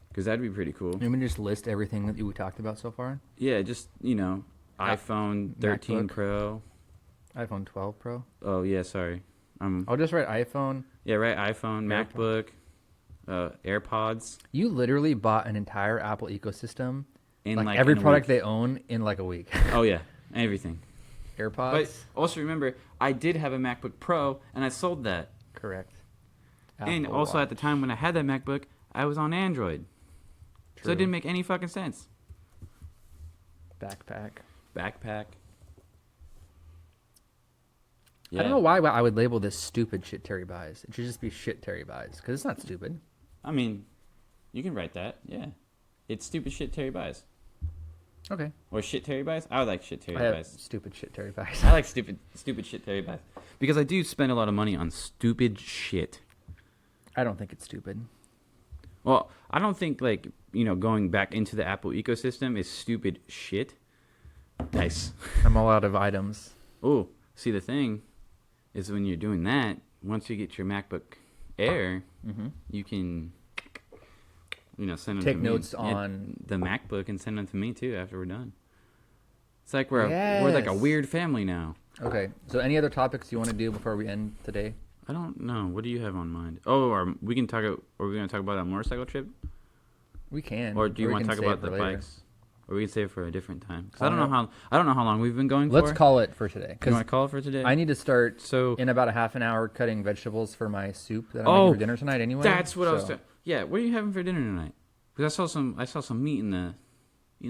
[SPEAKER 1] Because that'd be pretty cool.
[SPEAKER 2] Let me just list everything that we talked about so far.
[SPEAKER 1] Yeah, just iPhone 13
[SPEAKER 2] MacBook.
[SPEAKER 1] Pro.
[SPEAKER 2] iPhone 12 Pro.
[SPEAKER 1] Oh yeah, sorry.
[SPEAKER 2] I'll just write iPhone.
[SPEAKER 1] Yeah, right. iPhone,
[SPEAKER 2] AirPods.
[SPEAKER 1] MacBook, AirPods,
[SPEAKER 2] You literally bought an entire Apple ecosystem,
[SPEAKER 1] and
[SPEAKER 2] like
[SPEAKER 1] like
[SPEAKER 2] every
[SPEAKER 1] in a
[SPEAKER 2] product
[SPEAKER 1] week.
[SPEAKER 2] they own, in like a week.
[SPEAKER 1] Oh yeah, everything.
[SPEAKER 2] AirPods.
[SPEAKER 1] But also remember, I did have a MacBook Pro, and I sold that.
[SPEAKER 2] Correct.
[SPEAKER 1] And
[SPEAKER 2] Apple
[SPEAKER 1] also at
[SPEAKER 2] Watch.
[SPEAKER 1] the time when I had that MacBook, I was on Android, so
[SPEAKER 2] True.
[SPEAKER 1] it didn't make any fucking sense.
[SPEAKER 2] Backpack.
[SPEAKER 1] Backpack.
[SPEAKER 2] I don't know why I would label this stupid shit Terry buys. It should just be shit Terry buys because it's not stupid.
[SPEAKER 1] I mean, you can write that. Yeah, it's stupid shit Terry buys.
[SPEAKER 2] Okay.
[SPEAKER 1] Or shit Terry buys. I like shit Terry
[SPEAKER 2] I have
[SPEAKER 1] buys.
[SPEAKER 2] stupid shit Terry buys.
[SPEAKER 1] I like stupid shit Terry buys because I do spend a lot of money on stupid shit.
[SPEAKER 2] I don't think it's stupid.
[SPEAKER 1] Well, I don't think going back into the Apple ecosystem is stupid shit. Nice.
[SPEAKER 2] I'm all out of items.
[SPEAKER 1] Oh, see the thing is when you're doing that, once you get your MacBook Air,
[SPEAKER 2] Mm-hmm.
[SPEAKER 1] you can send them
[SPEAKER 2] Take
[SPEAKER 1] to me.
[SPEAKER 2] notes
[SPEAKER 1] Yeah,
[SPEAKER 2] on
[SPEAKER 1] the MacBook and send them to me too after we're done. It's like we're like a
[SPEAKER 2] Yes.
[SPEAKER 1] weird family now.
[SPEAKER 2] Okay. So any other topics you want to do before we end today?
[SPEAKER 1] I don't know. What do you have on mind? Oh, or we can talk. Are we going to talk about a motorcycle trip,
[SPEAKER 2] We can.
[SPEAKER 1] or do you
[SPEAKER 2] we
[SPEAKER 1] want to
[SPEAKER 2] can
[SPEAKER 1] talk
[SPEAKER 2] save
[SPEAKER 1] about
[SPEAKER 2] for
[SPEAKER 1] the
[SPEAKER 2] later.
[SPEAKER 1] bikes, or we can save it for a different time? Because
[SPEAKER 2] I
[SPEAKER 1] I don't know how long we've been going
[SPEAKER 2] Let's
[SPEAKER 1] for.
[SPEAKER 2] call it for today
[SPEAKER 1] You
[SPEAKER 2] because
[SPEAKER 1] want to call it for today?
[SPEAKER 2] I need to start
[SPEAKER 1] So
[SPEAKER 2] in about a half an hour cutting vegetables for my soup that I'm
[SPEAKER 1] Oh,
[SPEAKER 2] making for dinner tonight. Anyway,
[SPEAKER 1] that's what I was.
[SPEAKER 2] so-
[SPEAKER 1] Yeah, what are you having for dinner tonight? Because I saw some meat in the
[SPEAKER 2] Oh,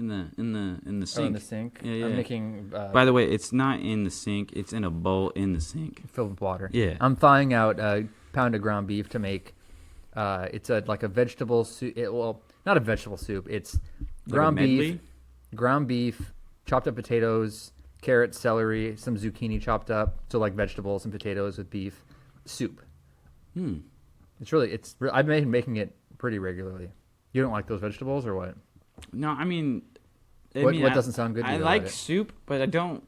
[SPEAKER 1] sink.
[SPEAKER 2] in the sink.
[SPEAKER 1] Yeah, yeah.
[SPEAKER 2] I'm making
[SPEAKER 1] By the way, it's not in the sink. It's in a bowl in the sink.
[SPEAKER 2] filled with water.
[SPEAKER 1] Yeah.
[SPEAKER 2] I'm thawing out a pound of ground beef to make. It's like a vegetable soup. Not a vegetable soup. It's ground beef, chopped up potatoes, carrots, celery, some zucchini chopped up. So like vegetables and potatoes with beef soup. I've been making it pretty regularly. You don't like those vegetables or what?
[SPEAKER 1] No, I mean,
[SPEAKER 2] What doesn't sound good to
[SPEAKER 1] I
[SPEAKER 2] you
[SPEAKER 1] like
[SPEAKER 2] about it?
[SPEAKER 1] soup, but I don't.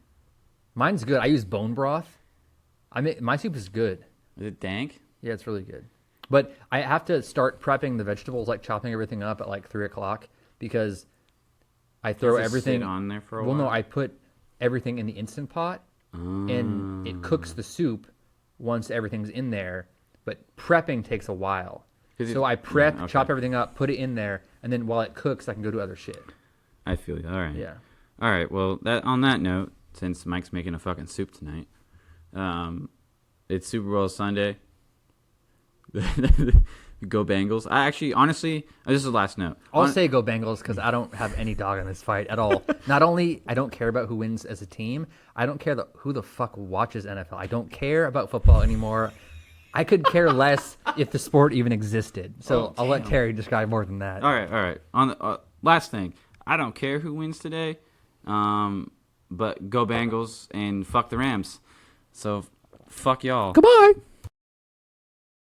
[SPEAKER 2] Mine's good. I use bone broth. My soup is good.
[SPEAKER 1] Is it dank?
[SPEAKER 2] Yeah, it's really good. But I have to start prepping the vegetables, like chopping everything up at like 3:00 because I throw
[SPEAKER 1] Does it
[SPEAKER 2] everything
[SPEAKER 1] sit on there for a
[SPEAKER 2] Well,
[SPEAKER 1] while.
[SPEAKER 2] no, I put everything in the Instant Pot, and it cooks the soup once everything's in there. But prepping takes a while,
[SPEAKER 1] 'Cause
[SPEAKER 2] so
[SPEAKER 1] it-
[SPEAKER 2] I prep,
[SPEAKER 1] yeah, okay.
[SPEAKER 2] chop everything up, put it in there, and then while it cooks, I can go do other shit.
[SPEAKER 1] I feel you. All right.
[SPEAKER 2] Yeah.
[SPEAKER 1] All right. Well, on that note, since Mike's making a fucking soup tonight, it's Super Bowl Sunday. Go Bengals. Honestly, this is the last note.
[SPEAKER 2] I'll say go Bengals because I don't have any dog in this fight at all. Not only I don't care about who wins as a team, I don't care who the fuck watches NFL. I don't care about football anymore. I could care less if the sport even existed. So I'll let Terry describe more than that.
[SPEAKER 1] All right. On the last thing, I don't care who wins today, but go Bengals and fuck the Rams. So fuck y'all.
[SPEAKER 2] Goodbye.